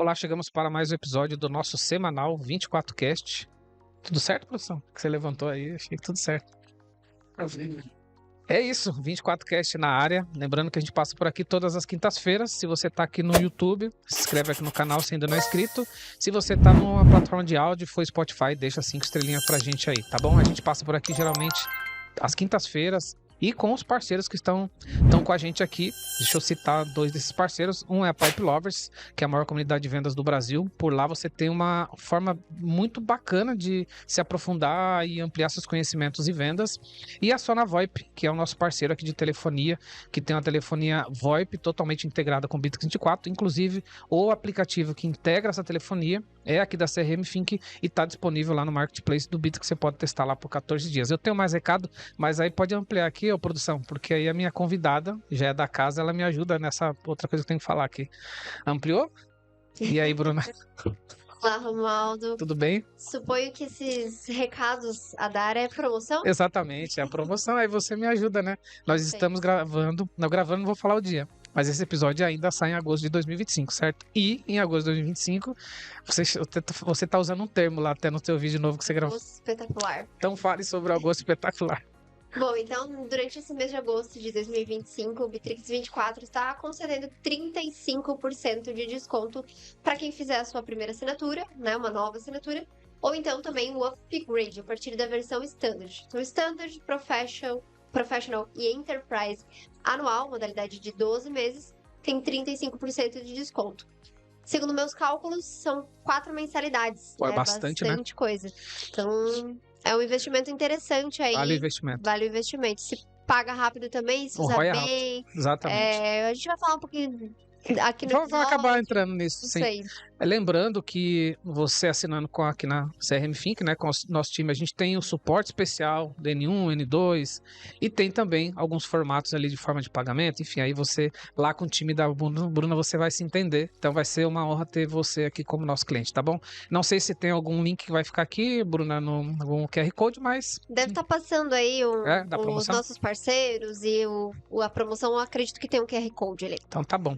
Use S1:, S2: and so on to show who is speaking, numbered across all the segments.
S1: Olá, chegamos para mais um episódio do nosso semanal 24Cast. Tudo certo, produção? Que você levantou aí, achei que tudo certo. É isso, 24Cast na área. Lembrando que a gente passa por aqui todas as quintas-feiras. Se você está aqui no YouTube, se inscreve aqui no canal se ainda não é inscrito. Se você está numa plataforma de áudio, for Spotify, deixa 5 estrelinhas pra gente aí, tá bom? A gente passa por aqui geralmente às quintas-feiras e com os parceiros que estão com a gente aqui. Deixa eu citar dois desses parceiros. Um é a Pipe Lovers, que é a maior comunidade de vendas do Brasil. Por lá você tem uma forma muito bacana de se aprofundar e ampliar seus conhecimentos e vendas. E a Sona VoIP, que é o nosso parceiro aqui de telefonia, que tem uma telefonia VoIP totalmente integrada com o Bitrix 24. Inclusive, o aplicativo que integra essa telefonia é aqui da CRM Think e está disponível lá no Marketplace do Bitrix, que você pode testar lá por 14 dias. Eu tenho mais recado, mas aí pode ampliar aqui, ô produção, porque aí a minha convidada, já é da casa, ela me ajuda nessa outra coisa que eu tenho que falar aqui. Ampliou? E aí, Bruna?
S2: Olá, Romualdo.
S1: Tudo bem?
S2: Suponho que esses recados a dar é promoção?
S1: Exatamente, é a promoção, aí você me ajuda, né? Nós estamos gravando, não vou falar o dia, mas esse episódio ainda sai em agosto de 2025, certo? E em agosto de 2025, você tá usando um termo lá até no seu vídeo novo que você gravou.
S2: Agosto espetacular.
S1: Então fale sobre o agosto espetacular.
S2: Bom, então, durante esse mês de agosto de 2025, o Bitrix 24 está concedendo 35% de desconto para quem fizer a sua primeira assinatura, né, uma nova assinatura, ou então também o upgrade a partir da versão Standard. Então, Standard, Professional e Enterprise anual, modalidade de 12 meses, tem 35% de desconto. Segundo meus cálculos, são 4 mensalidades.
S1: Pô, é
S2: né?
S1: bastante, né?
S2: Coisa. Então, é um investimento interessante aí.
S1: Vale o investimento.
S2: Vale o investimento. Se paga rápido também, se usa
S1: ROI é
S2: bem.
S1: rápido. Exatamente.
S2: A gente vai falar um pouquinho aqui no
S1: Vamos
S2: episódio.
S1: acabar entrando nisso,
S2: Isso
S1: sim.
S2: aí.
S1: Lembrando que você assinando aqui na CRM Think, né, com o nosso time, a gente tem o suporte especial do N1, N2 e tem também alguns formatos ali de forma de pagamento. Enfim, aí você lá com o time da Bruna você vai se entender. Então vai ser uma honra ter você aqui como nosso cliente, tá bom? Não sei se tem algum link que vai ficar aqui, Bruna, no algum QR Code, mas...
S2: Deve estar passando aí
S1: da
S2: os
S1: promoção?
S2: nossos parceiros e a promoção, eu acredito que tem um QR Code ali.
S1: Então tá bom.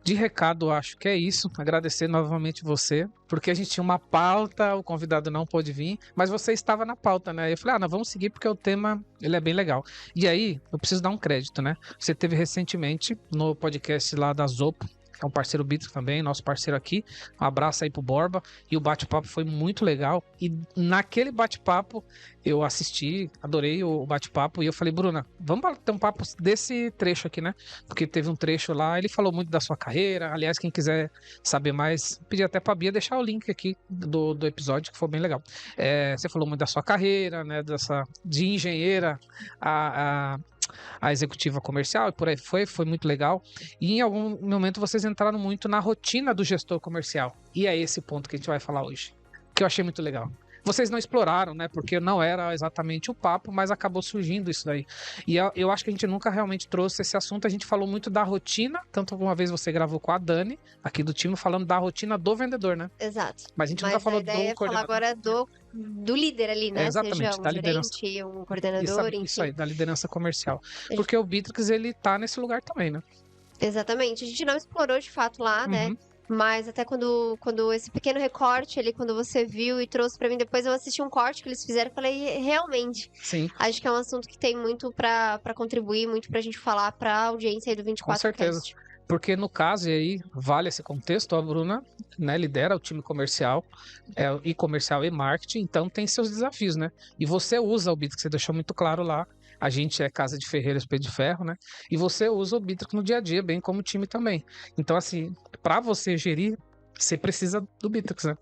S1: De recado, acho que é isso. Agradecer novamente você, porque a gente tinha uma pauta, o convidado não pôde vir, mas você estava na pauta, né? Eu falei, nós vamos seguir porque o tema, ele é bem legal. E aí, eu preciso dar um crédito, né? Você teve recentemente no podcast lá da Zopo, que é um parceiro Bitrix também, nosso parceiro aqui. Um abraço aí pro Borba. E o bate-papo foi muito legal. E naquele bate-papo, eu assisti, adorei o bate-papo. E eu falei, Bruna, vamos ter um papo desse trecho aqui, né? Porque teve um trecho lá, ele falou muito da sua carreira. Aliás, quem quiser saber mais, pedi até pra Bia deixar o link aqui do episódio, que foi bem legal. Você falou muito da sua carreira, né? De engenheira a executiva comercial, e por aí foi muito legal. E em algum momento vocês entraram muito na rotina do gestor comercial. E é esse ponto que a gente vai falar hoje, que eu achei muito legal. Vocês não exploraram, né? Porque não era exatamente o papo, mas acabou surgindo isso daí. E eu acho que a gente nunca realmente trouxe esse assunto. A gente falou muito da rotina, tanto uma vez você gravou com a Dani, aqui do time, falando da rotina do vendedor, né?
S2: Exato.
S1: Mas a gente nunca falou do coordenador.
S2: Falar agora do líder ali, né?
S1: Exatamente,
S2: seja um
S1: da liderança.
S2: gerente, um coordenador, enfim.
S1: Isso aí, da liderança comercial. Porque o Bitrix, ele tá nesse lugar também, né?
S2: Exatamente. A gente não explorou de fato lá, né? Mas até quando esse pequeno recorte ali, quando você viu e trouxe pra mim, depois eu assisti um corte que eles fizeram e falei, realmente,
S1: sim,
S2: acho que é um assunto que tem muito pra contribuir, muito pra gente falar pra audiência aí do 24Cast.
S1: Com certeza. Porque no caso, e aí vale esse contexto, a Bruna, né, lidera o time comercial, e comercial e marketing, então tem seus desafios, né? E você usa o Bitrix, você deixou muito claro lá, a gente é Casa de Ferreira, Espelho de Ferro, né? E você usa o Bitrix no dia a dia, bem como o time também. Então, assim, para você gerir, você precisa do Bitrix, né?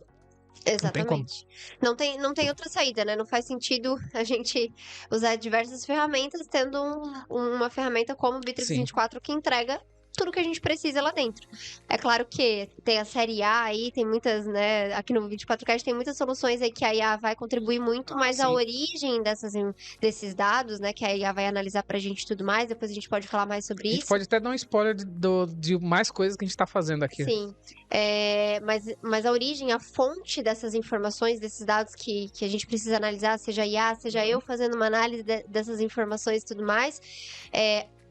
S2: Exatamente. Não tem outra saída, né? Não faz sentido a gente usar diversas ferramentas, tendo uma ferramenta como o Bitrix 24 que entrega tudo que a gente precisa lá dentro. É claro que tem a série A aí, tem muitas, né, aqui no 24Cast tem muitas soluções aí que a IA vai contribuir muito, mas a origem desses dados, né, que a IA vai analisar pra gente e tudo mais, depois a gente pode falar mais sobre isso. A gente
S1: pode até dar um spoiler de mais coisas que a gente tá fazendo aqui.
S2: Sim, mas a origem, a fonte dessas informações, desses dados que a gente precisa analisar, seja IA, seja eu fazendo uma análise dessas informações e tudo mais,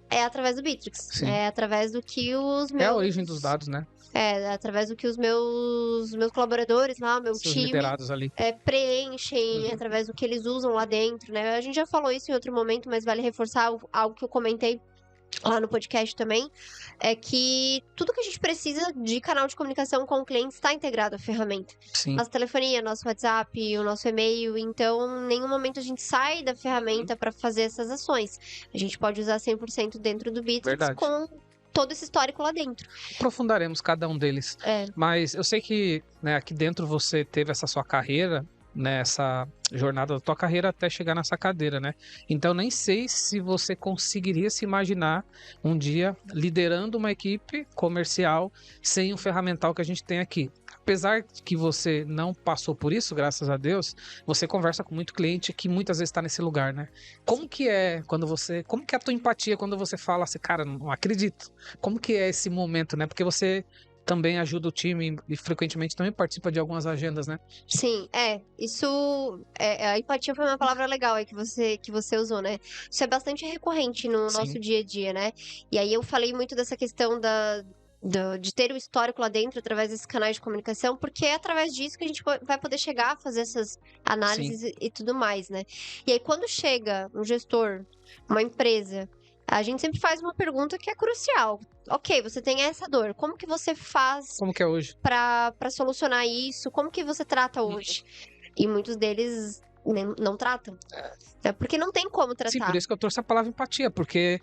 S2: é através do Bitrix.
S1: Sim.
S2: É através do que os meus...
S1: É a origem dos dados, né?
S2: É através do que os meus colaboradores lá, meu
S1: Seus
S2: time,
S1: liderados ali.
S2: preenchem,
S1: Uhum.
S2: através do que eles usam lá dentro, né? A gente já falou isso em outro momento, mas vale reforçar algo que eu comentei lá no podcast também, é que tudo que a gente precisa de canal de comunicação com o cliente está integrado à ferramenta.
S1: Sim.
S2: Nossa telefonia, nosso WhatsApp, o nosso e-mail, então em nenhum momento a gente sai da ferramenta para fazer essas ações. A gente pode usar 100% dentro do Bitrix
S1: Verdade.
S2: com todo esse histórico lá dentro.
S1: Aprofundaremos cada um deles. Mas eu sei que, né, aqui dentro você teve essa sua carreira, né, essa jornada da tua carreira até chegar nessa cadeira, né? Então nem sei se você conseguiria se imaginar um dia liderando uma equipe comercial sem o ferramental que a gente tem aqui. Apesar que você não passou por isso, graças a Deus, você conversa com muito cliente que muitas vezes está nesse lugar, né? Como que é como que é a tua empatia quando você fala assim, cara, não acredito. Como que é esse momento, né? Porque você também ajuda o time e frequentemente também participa de algumas agendas, né?
S2: Sim, isso, a empatia foi uma palavra legal aí que você usou, né? Isso é bastante recorrente no
S1: Sim.
S2: nosso dia a dia, né? E aí eu falei muito dessa questão de ter o histórico lá dentro através desses canais de comunicação, porque é através disso que a gente vai poder chegar a fazer essas análises e tudo mais, né? E aí quando chega um gestor, uma empresa, a gente sempre faz uma pergunta que é crucial. Ok, você tem essa dor. Como que você faz
S1: Como que é hoje?
S2: para solucionar isso? Como que você trata hoje? E muitos deles não tratam. Porque não tem como tratar.
S1: Sim, por isso que eu trouxe a palavra empatia, porque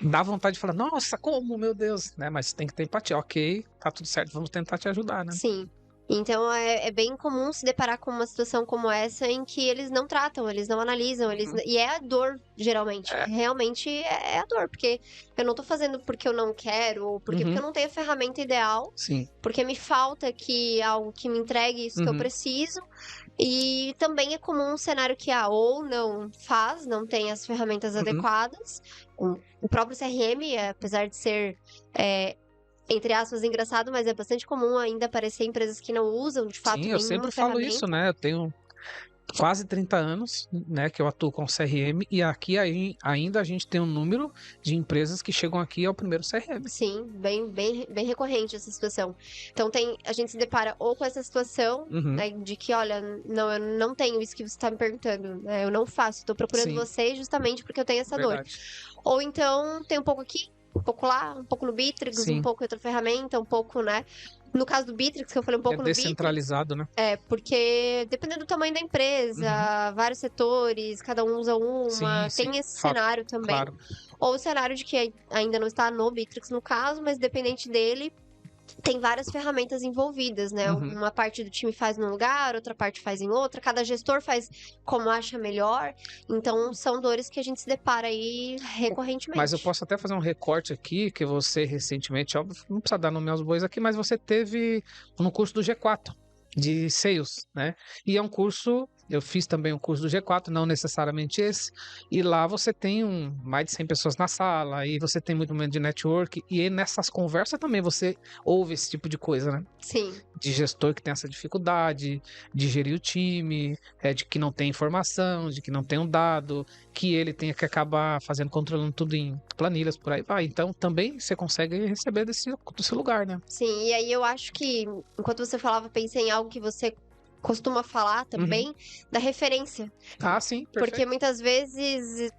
S1: dá vontade de falar, nossa, como, meu Deus, né? Mas tem que ter empatia. Ok, tá tudo certo, vamos tentar te ajudar, né?
S2: Sim. Então é bem comum se deparar com uma situação como essa em que eles não tratam, eles não analisam, e é a dor, geralmente. Realmente é a dor, porque eu não tô fazendo porque eu não quero, ou porque eu não tenho a ferramenta ideal,
S1: Sim.
S2: porque me falta aqui algo que me entregue isso que eu preciso. E também é comum um cenário que ou não faz, não tem as ferramentas adequadas. O próprio CRM, apesar de ser entre aspas, engraçado, mas é bastante comum ainda aparecer empresas que não usam, de fato,
S1: Sim, eu
S2: nenhuma
S1: sempre
S2: ferramenta.
S1: falo isso, né? Eu tenho quase 30 anos, né, que eu atuo com CRM, e aqui ainda a gente tem um número de empresas que chegam aqui ao primeiro CRM.
S2: Sim, bem recorrente essa situação. Então a gente se depara ou com essa situação, né, de que, olha, não, eu não tenho isso que você está me perguntando, né, eu não faço, estou procurando você justamente porque eu tenho essa dor. Ou então tem um pouco aqui, um pouco lá, um pouco no Bitrix, um pouco em outra ferramenta, um pouco, né? No caso do Bitrix, que eu falei um pouco no Bitrix.
S1: Descentralizado, né?
S2: Porque dependendo do tamanho da empresa, vários setores, cada um usa uma, tem esse cenário também.
S1: Claro.
S2: Ou o cenário de que ainda não está no Bitrix no caso, mas dependente dele, tem várias ferramentas envolvidas, né? Uma parte do time faz num lugar, outra parte faz em outra, cada gestor faz como acha melhor. Então, são dores que a gente se depara aí recorrentemente.
S1: Mas eu posso até fazer um recorte aqui, que você recentemente, óbvio, não precisa dar nome aos bois aqui, mas você teve no curso do G4, de Sales, né? E é um curso, eu fiz também um curso do G4, não necessariamente esse, e lá você tem mais de 100 pessoas na sala, e você tem muito momento de network, e nessas conversas também você ouve esse tipo de coisa, né?
S2: Sim.
S1: De gestor que tem essa dificuldade, de gerir o time, de que não tem informação, de que não tem um dado, que ele tenha que acabar controlando tudo em planilhas, por aí vai. Então também você consegue receber desse lugar, né?
S2: Sim, e aí eu acho que, enquanto você falava, pensei em algo que você costuma falar também, da referência.
S1: Ah, sim, perfeito.
S2: Porque muitas vezes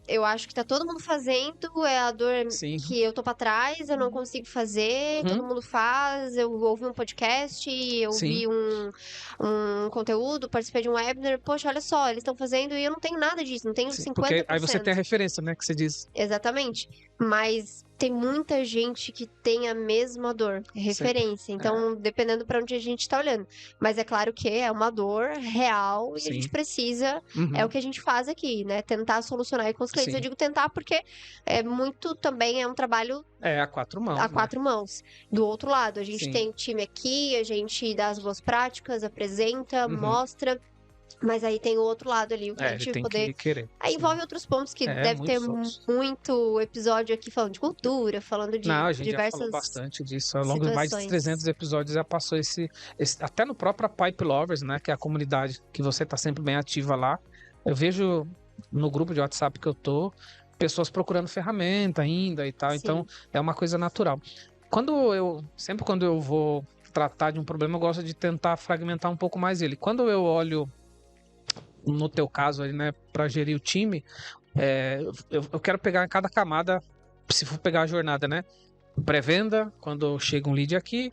S2: eu acho que tá todo mundo fazendo, é a dor que eu tô pra trás, eu não consigo fazer, todo mundo faz, eu ouvi um podcast, eu vi um conteúdo, participei de um webinar, poxa, olha só, eles estão fazendo e eu não tenho nada disso, não tenho 50%.
S1: Porque aí você tem a referência, né, que você diz.
S2: Exatamente, mas tem muita gente que tem a mesma dor, referência. Então, dependendo para onde a gente tá olhando. Mas é claro que é uma dor real e a gente precisa, é o que a gente faz aqui, né? Tentar solucionar com os clientes. Eu digo tentar porque também é um trabalho
S1: a quatro mãos.
S2: A quatro mãos. Do outro lado, a gente tem time aqui, a gente dá as boas práticas, apresenta, mostra. Mas aí tem o outro lado ali, o cliente
S1: tem
S2: poder.
S1: Que querer.
S2: Aí envolve outros pontos que deve ter muito episódio aqui falando de cultura, falando de
S1: Não, a gente
S2: diversas.
S1: já falou bastante disso. Ao longo de mais de 300 episódios já passou esse. Até no próprio Pipe Lovers, né? Que é a comunidade que você tá sempre bem ativa lá. Eu vejo no grupo de WhatsApp que eu tô, pessoas procurando ferramenta ainda e tal, então
S2: Sim.
S1: é uma coisa natural. Sempre quando eu vou tratar de um problema, eu gosto de tentar fragmentar um pouco mais ele. Quando eu olho, no teu caso aí, né, para gerir o time, eu quero pegar cada camada, se for pegar a jornada, né? Pré-venda, quando chega um lead aqui,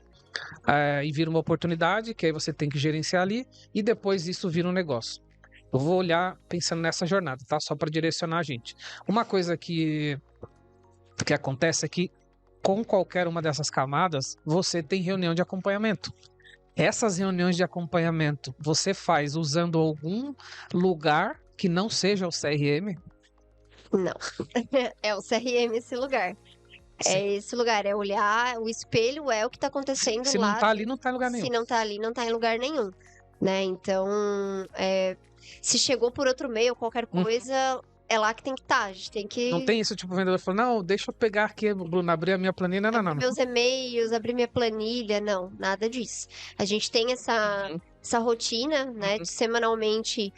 S1: e vira uma oportunidade, que aí você tem que gerenciar ali, e depois isso vira um negócio. Eu vou olhar pensando nessa jornada, tá? Só para direcionar a gente. Uma coisa que acontece é que com qualquer uma dessas camadas, você tem reunião de acompanhamento. Essas reuniões de acompanhamento você faz usando algum lugar que não seja o CRM?
S2: Não. É o CRM esse lugar.
S1: Sim.
S2: É esse lugar, é olhar, o espelho é o que está
S1: Sim,
S2: acontecendo
S1: se não
S2: lá.
S1: tá ali, não tá em lugar nenhum.
S2: Se não tá ali, não tá em lugar nenhum, né? Então, se chegou por outro meio, qualquer coisa, é lá que tem que estar. A gente tem
S1: Não
S2: que
S1: tem isso, tipo, o vendedor falando, não, deixa eu pegar aqui, Bruno, abrir a minha planilha. Não, não,
S2: abrir
S1: não.
S2: meus e-mails, abrir minha planilha, não, nada disso. A gente tem
S1: Uhum,
S2: essa rotina, né,
S1: uhum.
S2: de semanalmente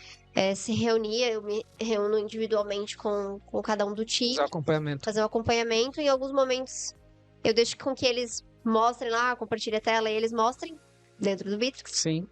S2: se reunir, eu me reúno individualmente com cada um do
S1: Fazer o
S2: time,
S1: acompanhamento.
S2: fazer um acompanhamento. Em alguns momentos, eu deixo com que eles mostrem lá, compartilhem a tela e eles mostrem dentro do Bitrix.
S1: Sim.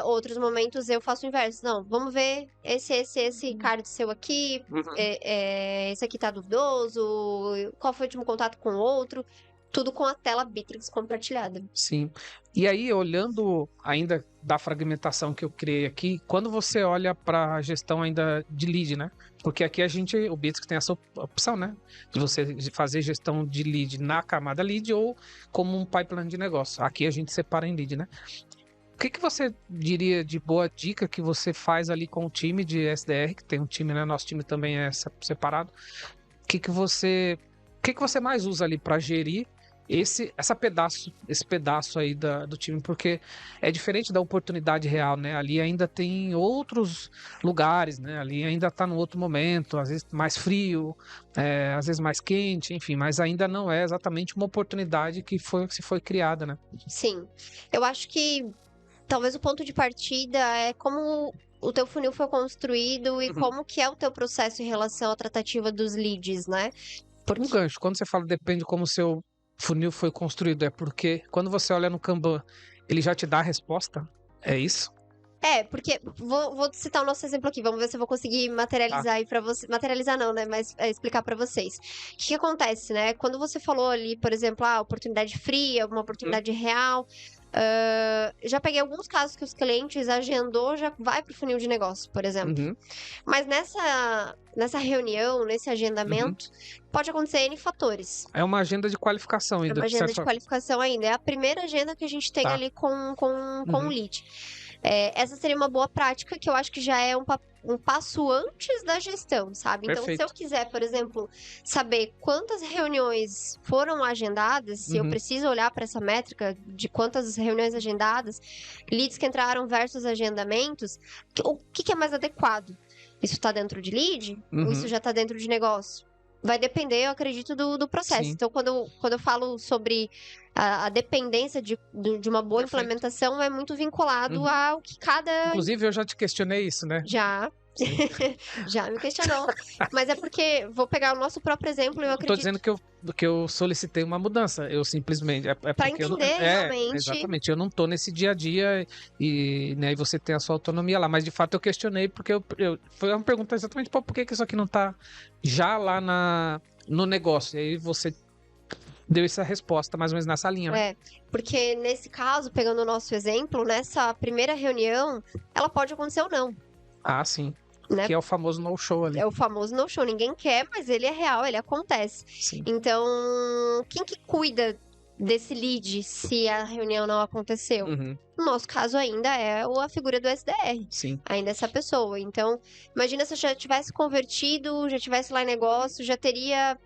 S2: Outros momentos eu faço o inverso. Não, vamos ver esse card seu aqui.
S1: Uhum.
S2: Esse aqui tá duvidoso. Qual foi o último contato com o outro? Tudo com a tela Bitrix compartilhada.
S1: Sim. E aí, olhando ainda da fragmentação que eu criei aqui, quando você olha para a gestão ainda de lead, né? Porque aqui o Bitrix tem essa opção, né? De você fazer gestão de lead na camada lead ou como um pipeline de negócio. Aqui a gente separa em lead, né? O que você diria de boa dica que você faz ali com o time de SDR, que tem um time, né? Nosso time também é separado. O que você mais usa ali para gerir esse pedaço aí do time, porque é diferente da oportunidade real, né? Ali ainda tem outros lugares, né? Ali ainda tá num outro momento, às vezes mais frio, às vezes mais quente, enfim, mas ainda não é exatamente uma oportunidade se foi criada, né?
S2: Sim. Eu acho que talvez o ponto de partida é como o teu funil foi construído e
S1: Uhum.
S2: como que é o teu processo em relação à tratativa dos leads, né?
S1: Um gancho, quando você fala depende como o seu funil foi construído, é porque quando você olha no Kanban, ele já te dá a resposta? É isso?
S2: Porque vou citar o nosso exemplo aqui, vamos ver se eu vou conseguir
S1: Tá.
S2: materializar aí para você. Materializar não, né? Mas explicar para vocês. O que acontece, né? Quando você falou ali, por exemplo, oportunidade fria, uma oportunidade real. Já peguei alguns casos que os clientes agendou, já vai pro funil de negócio, por exemplo.
S1: Uhum,
S2: Mas nessa reunião, nesse
S1: uhum.
S2: agendamento, pode acontecer N fatores.
S1: É uma agenda de qualificação
S2: É
S1: ainda,
S2: uma
S1: de
S2: agenda de
S1: certa.
S2: qualificação ainda. É a primeira agenda que a gente tem
S1: Tá.
S2: ali com o
S1: Uhum.
S2: lead. Essa seria uma boa prática que eu acho que já é um passo antes da gestão, sabe? Então, se eu
S1: Perfeito.
S2: quiser, por exemplo, saber quantas reuniões foram agendadas, se eu
S1: Uhum.
S2: preciso olhar para essa métrica de quantas reuniões agendadas, leads que entraram versus agendamentos, o que é mais adequado? Isso está dentro de lead ou isso
S1: Uhum.
S2: já está dentro de negócio? Vai depender, eu acredito, do processo.
S1: Sim,
S2: Então, quando eu falo sobre a dependência de uma boa
S1: perfeito.
S2: implementação, é muito vinculado
S1: Uhum.
S2: ao que cada.
S1: Inclusive, eu já te questionei isso, né?
S2: Já,
S1: Sim.
S2: já me questionou. Mas é porque, vou pegar o nosso próprio exemplo, eu
S1: Não tô dizendo
S2: acredito,
S1: que eu solicitei uma mudança. Eu simplesmente. É
S2: para
S1: porque eu não.
S2: entender realmente.
S1: Exatamente. Eu não tô nesse dia a dia e, né, e você tem a sua autonomia lá. Mas de fato eu questionei porque foi uma pergunta exatamente por que isso aqui não tá já lá no negócio. E aí você deu essa resposta mais ou menos nessa linha, né?
S2: Porque nesse caso, pegando o nosso exemplo, nessa primeira reunião, ela pode acontecer ou não,
S1: Ah, sim.
S2: né?
S1: Que é o famoso no-show ali.
S2: É o famoso no-show, ninguém quer, mas ele é real, ele acontece.
S1: Sim.
S2: Então, quem que cuida desse lead se a reunião não aconteceu?
S1: Uhum.
S2: No nosso caso, ainda é a figura do SDR.
S1: Sim.
S2: Ainda é essa pessoa. Então, imagina se eu já tivesse convertido, já tivesse lá em negócio, já teria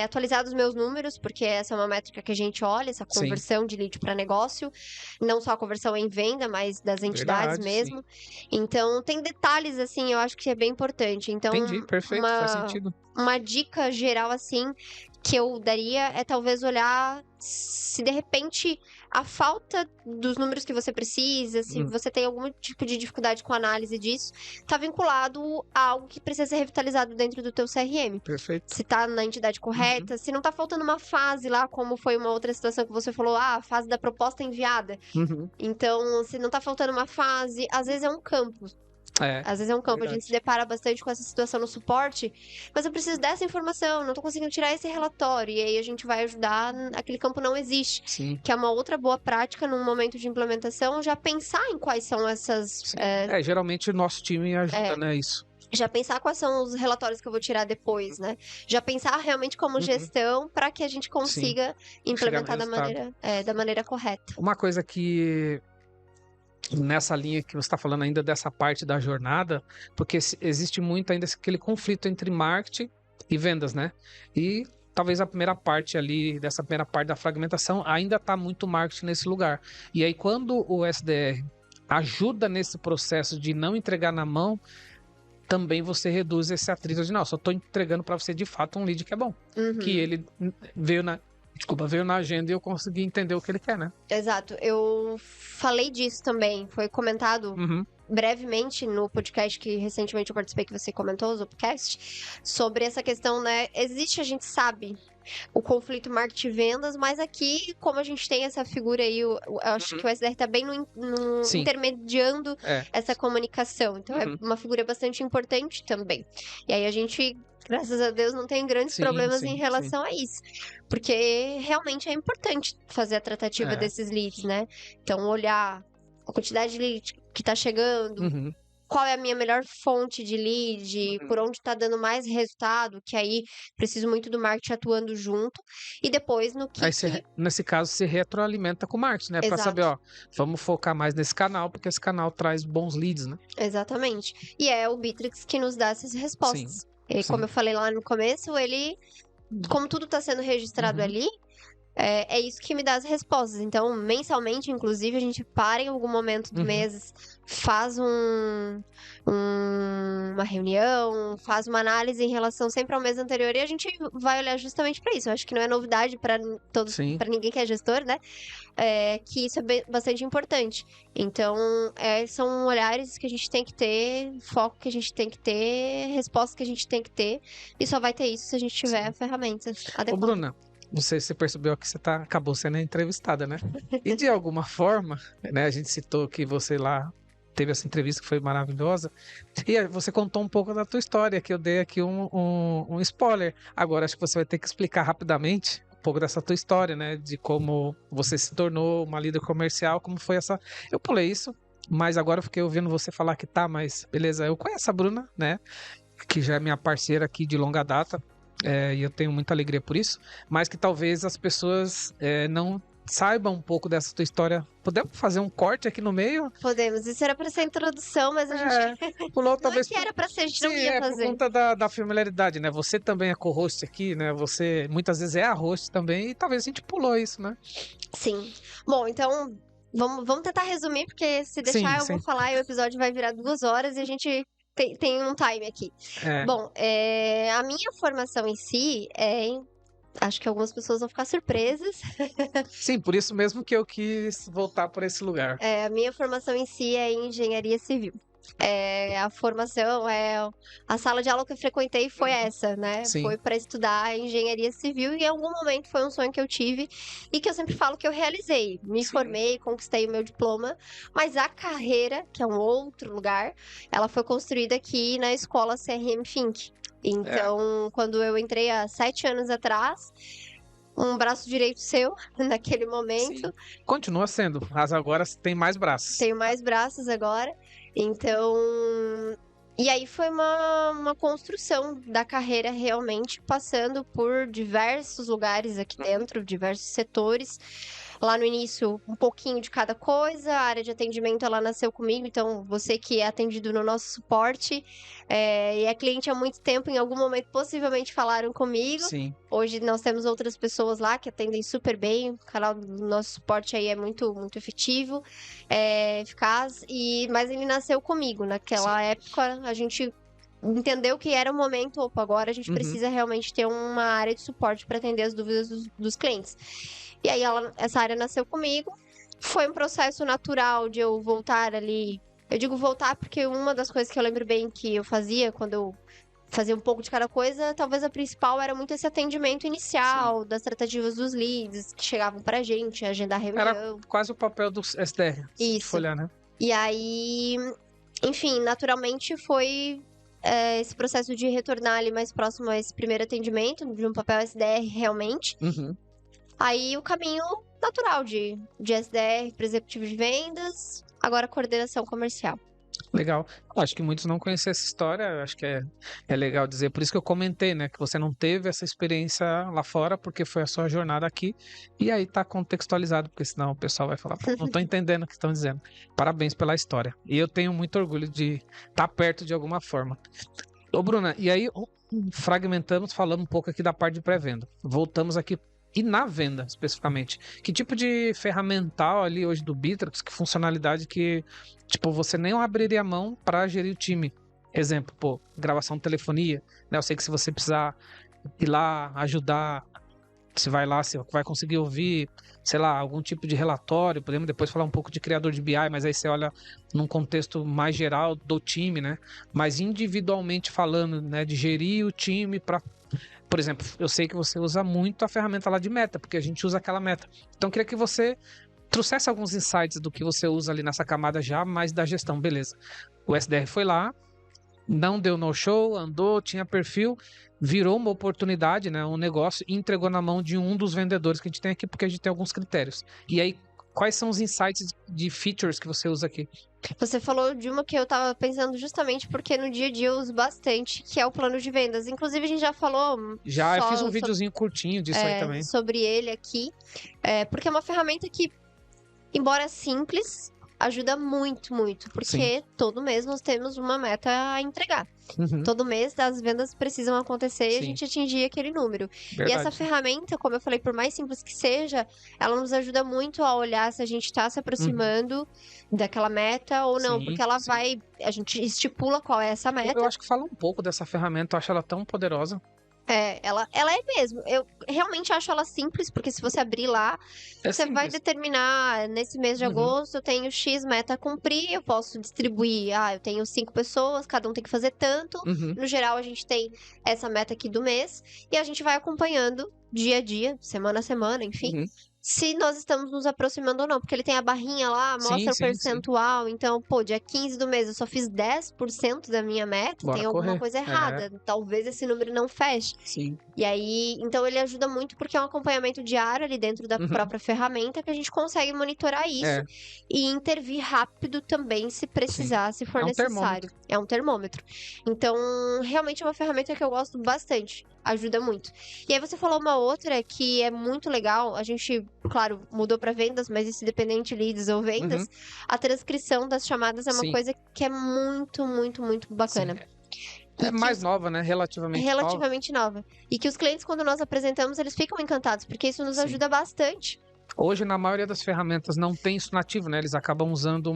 S2: atualizado os meus números, porque essa é uma métrica que a gente olha, essa
S1: Sim.
S2: conversão de lead para negócio. Não só a conversão em venda, mas das entidades
S1: Verdade,
S2: mesmo.
S1: sim.
S2: Então, tem detalhes, assim, eu acho que é bem importante. Então,
S1: Entendi, perfeito, faz sentido.
S2: uma dica geral, assim, que eu daria é talvez olhar se de repente a falta dos números que você precisa, se você tem algum tipo de dificuldade com a análise disso, tá vinculado a algo que precisa ser revitalizado dentro do teu CRM.
S1: Perfeito.
S2: Se tá na entidade correta, se não tá faltando uma fase lá, como foi uma outra situação que você falou, a fase da proposta enviada. Então, se não tá faltando uma fase, às vezes é um campo. Às vezes é um campo,
S1: verdade.
S2: a gente se depara bastante com essa situação no suporte, mas eu preciso dessa informação, não tô conseguindo tirar esse relatório, e aí a gente vai ajudar, aquele campo não existe.
S1: Sim.
S2: Que é uma outra boa prática num momento de implementação, já pensar em quais são essas...
S1: geralmente o nosso time ajuda, né, isso.
S2: Já pensar quais são os relatórios que eu vou tirar depois, né? Já pensar realmente como gestão para que a gente consiga implementar da maneira correta.
S1: Uma coisa que nessa linha que você está falando ainda dessa parte da jornada, porque existe muito ainda aquele conflito entre marketing e vendas, né? E talvez a primeira parte ali, dessa primeira parte da fragmentação, ainda está muito marketing nesse lugar. E aí quando o SDR ajuda nesse processo de não entregar na mão, também você reduz esse atrito de, não, só estou entregando para você de fato um lead que é bom. Que ele veio na agenda e eu consegui entender o que ele quer, né?
S2: Exato. Eu falei disso também. Foi comentado brevemente no podcast que recentemente eu participei, que você comentou, o Zopcast, sobre essa questão, né? Existe, a gente sabe, o conflito marketing e vendas, mas aqui, como a gente tem essa figura aí, eu acho que o SDR tá bem intermediando essa comunicação. Então, é uma figura bastante importante também. E aí a gente... Graças a Deus não tem grandes problemas em relação a isso. Porque realmente é importante fazer a tratativa desses leads, né? Então, olhar a quantidade de leads que tá chegando, qual é a minha melhor fonte de lead, por onde tá dando mais resultado, que aí preciso muito do marketing atuando junto. E depois no que...
S1: Aí, nesse caso, se retroalimenta com o marketing, né? Pra saber, ó, vamos focar mais nesse canal, porque esse canal traz bons leads, né?
S2: Exatamente. E é o Bitrix que nos dá essas respostas. E como eu falei lá no começo, ele, como tudo está sendo registrado ali, é isso que me dá as respostas. Então, mensalmente, inclusive, a gente para em algum momento do mês, faz uma reunião, faz uma análise em relação sempre ao mês anterior e a gente vai olhar justamente para isso. Eu acho que não é novidade para todos, para ninguém que é gestor, né? Que isso é bastante importante. Então, são olhares que a gente tem que ter, foco que a gente tem que ter, respostas que a gente tem que ter, e só vai ter isso se a gente tiver a ferramenta adequada.
S1: Ô, Bruna, não sei se você percebeu que você acabou sendo entrevistada, né? E de alguma forma, né, a gente citou que você lá teve essa entrevista que foi maravilhosa, e aí você contou um pouco da tua história, que eu dei aqui um spoiler. Agora acho que você vai ter que explicar rapidamente um pouco dessa tua história, né? De como você se tornou uma líder comercial, como foi essa... Eu pulei isso, mas agora eu fiquei ouvindo você falar que tá, mas beleza, eu conheço a Bruna, né? Que já é minha parceira aqui de longa data, e eu tenho muita alegria por isso, mas que talvez as pessoas não saibam um pouco dessa tua história. Podemos fazer um corte aqui no meio?
S2: Podemos. Isso era para ser a introdução, mas a gente...
S1: Pulou,
S2: não
S1: talvez...
S2: é que era para ser, a gente não ia fazer.
S1: Por conta da familiaridade, né? Você também é co-host aqui, né? Você muitas vezes é a host também, e talvez a gente pulou isso, né?
S2: Sim. Bom, então... Vamos tentar resumir, porque se deixar eu vou falar e o episódio vai virar 2 horas e a gente tem um time aqui. Bom, a minha formação em si acho que algumas pessoas vão ficar surpresas.
S1: Sim, por isso mesmo que eu quis voltar por esse lugar.
S2: A minha formação em si é em engenharia civil. A formação, a sala de aula que eu frequentei foi essa, né?
S1: Sim.
S2: Foi para estudar engenharia civil e em algum momento foi um sonho que eu tive e que eu sempre falo que eu realizei. Me formei, conquistei o meu diploma, mas a carreira, que é um outro lugar, ela foi construída aqui na escola CRM Fink. Então, quando eu entrei há 7 anos atrás, um braço direito seu, naquele momento.
S1: Sim. Continua sendo, mas agora tem mais braços.
S2: Tenho mais braços agora. Então, e aí foi uma construção da carreira realmente, passando por diversos lugares aqui dentro, diversos setores. Lá no início, um pouquinho de cada coisa, a área de atendimento ela nasceu comigo, então você que é atendido no nosso suporte e é cliente há muito tempo, em algum momento possivelmente falaram comigo.
S1: Sim.
S2: Hoje nós temos outras pessoas lá que atendem super bem, o canal do nosso suporte aí é muito, muito efetivo, eficaz, mas ele nasceu comigo. Naquela época a gente entendeu que era o momento, opa, agora a gente
S1: Uhum.
S2: precisa realmente ter uma área de suporte para atender as dúvidas dos clientes. E aí essa área nasceu comigo. Foi um processo natural de eu voltar ali. Eu digo voltar porque uma das coisas que eu lembro bem que eu fazia quando eu fazia um pouco de cada coisa, talvez a principal era muito esse atendimento inicial das tratativas dos leads que chegavam pra gente, agendar
S1: Era
S2: reunião.
S1: quase o papel do SDR, se
S2: Isso.
S1: for olhar, né?
S2: E aí, enfim, naturalmente foi esse processo de retornar ali mais próximo a esse primeiro atendimento, de um papel SDR realmente.
S1: Uhum.
S2: Aí o caminho natural de SDR para executivo de vendas, agora coordenação comercial.
S1: Legal. Acho que muitos não conhecem essa história, acho que é legal dizer. Por isso que eu comentei, né? Que você não teve essa experiência lá fora, porque foi a sua jornada aqui. E aí tá contextualizado, porque senão o pessoal vai falar, pô, não tô entendendo o que estão dizendo. Parabéns pela história. E eu tenho muito orgulho de estar perto de alguma forma. Ô, Bruna, e aí fragmentamos, falando um pouco aqui da parte de pré-venda. Voltamos aqui. E na venda, especificamente, que tipo de ferramental ali hoje do Bittrex, que funcionalidade que, tipo, você nem abriria a mão para gerir o time? Exemplo, pô, gravação de telefonia, né? Eu sei que se você precisar ir lá ajudar, você vai lá, você vai conseguir ouvir, sei lá, algum tipo de relatório, podemos depois falar um pouco de criador de BI, mas aí você olha num contexto mais geral do time, né? Mas individualmente falando, né, de gerir o time para. Por exemplo, eu sei que você usa muito a ferramenta lá de meta, porque a gente usa aquela meta. Então, eu queria que você trouxesse alguns insights do que você usa ali nessa camada já, mais da gestão, beleza. O SDR foi lá, não deu no-show, andou, tinha perfil, virou uma oportunidade, né, um negócio, e entregou na mão de um dos vendedores que a gente tem aqui, porque a gente tem alguns critérios. E aí, quais são os insights de features que você usa aqui?
S2: Você falou de uma que eu tava pensando justamente porque no dia a dia eu uso bastante, que é o plano de vendas. Inclusive, a gente já falou
S1: Já eu
S2: só
S1: fiz um videozinho curtinho disso aí também.
S2: sobre ele aqui, porque é uma ferramenta que, embora simples, ajuda muito, muito, porque todo mês nós temos uma meta a entregar.
S1: Uhum,
S2: Todo mês as vendas precisam acontecer e a
S1: Sim.
S2: gente atingir aquele número.
S1: verdade.
S2: E essa ferramenta, como eu falei, por mais simples que seja, ela nos ajuda muito a olhar se a gente está se aproximando daquela meta ou não,
S1: Sim,
S2: porque ela
S1: sim.
S2: vai, a gente estipula qual é essa meta.
S1: Eu acho que fala um pouco dessa ferramenta, eu acho ela tão poderosa.
S2: Ela é mesmo. Eu realmente acho ela simples, porque se você abrir lá,
S1: É
S2: você vai
S1: simples.
S2: determinar, nesse mês de
S1: Uhum.
S2: agosto, eu tenho X meta a cumprir, eu posso distribuir. Eu tenho 5 pessoas, cada um tem que fazer tanto.
S1: Uhum.
S2: No geral, a gente tem essa meta aqui do mês, e a gente vai acompanhando dia a dia, semana a semana, enfim.
S1: Uhum.
S2: Se nós estamos nos aproximando ou não, porque ele tem a barrinha lá, mostra
S1: Sim,
S2: o
S1: sim, sim.
S2: percentual. Então, pô, dia 15 do mês eu só fiz 10% da minha meta,
S1: Bora
S2: tem alguma
S1: correr.
S2: coisa errada. Talvez esse número não feche.
S1: Sim.
S2: E aí, então ele ajuda muito porque é um acompanhamento diário ali dentro da
S1: Uhum.
S2: própria ferramenta que a gente consegue monitorar isso e intervir rápido também se precisar, se for
S1: É um
S2: necessário. É um termômetro. Então, realmente é uma ferramenta que eu gosto bastante. Ajuda muito. E aí você falou uma outra que é muito legal. A gente, claro, mudou para vendas, mas isso independente de leads ou vendas.
S1: Uhum.
S2: A transcrição das chamadas é uma
S1: Sim.
S2: coisa que é muito, muito, muito bacana.
S1: Sim.
S2: E
S1: É
S2: que
S1: mais nova, né? Relativamente nova.
S2: relativamente nova. E que os clientes, quando nós apresentamos, eles ficam encantados, porque isso nos
S1: Sim.
S2: ajuda bastante.
S1: Hoje, na maioria das ferramentas, não tem isso nativo, né? Eles acabam usando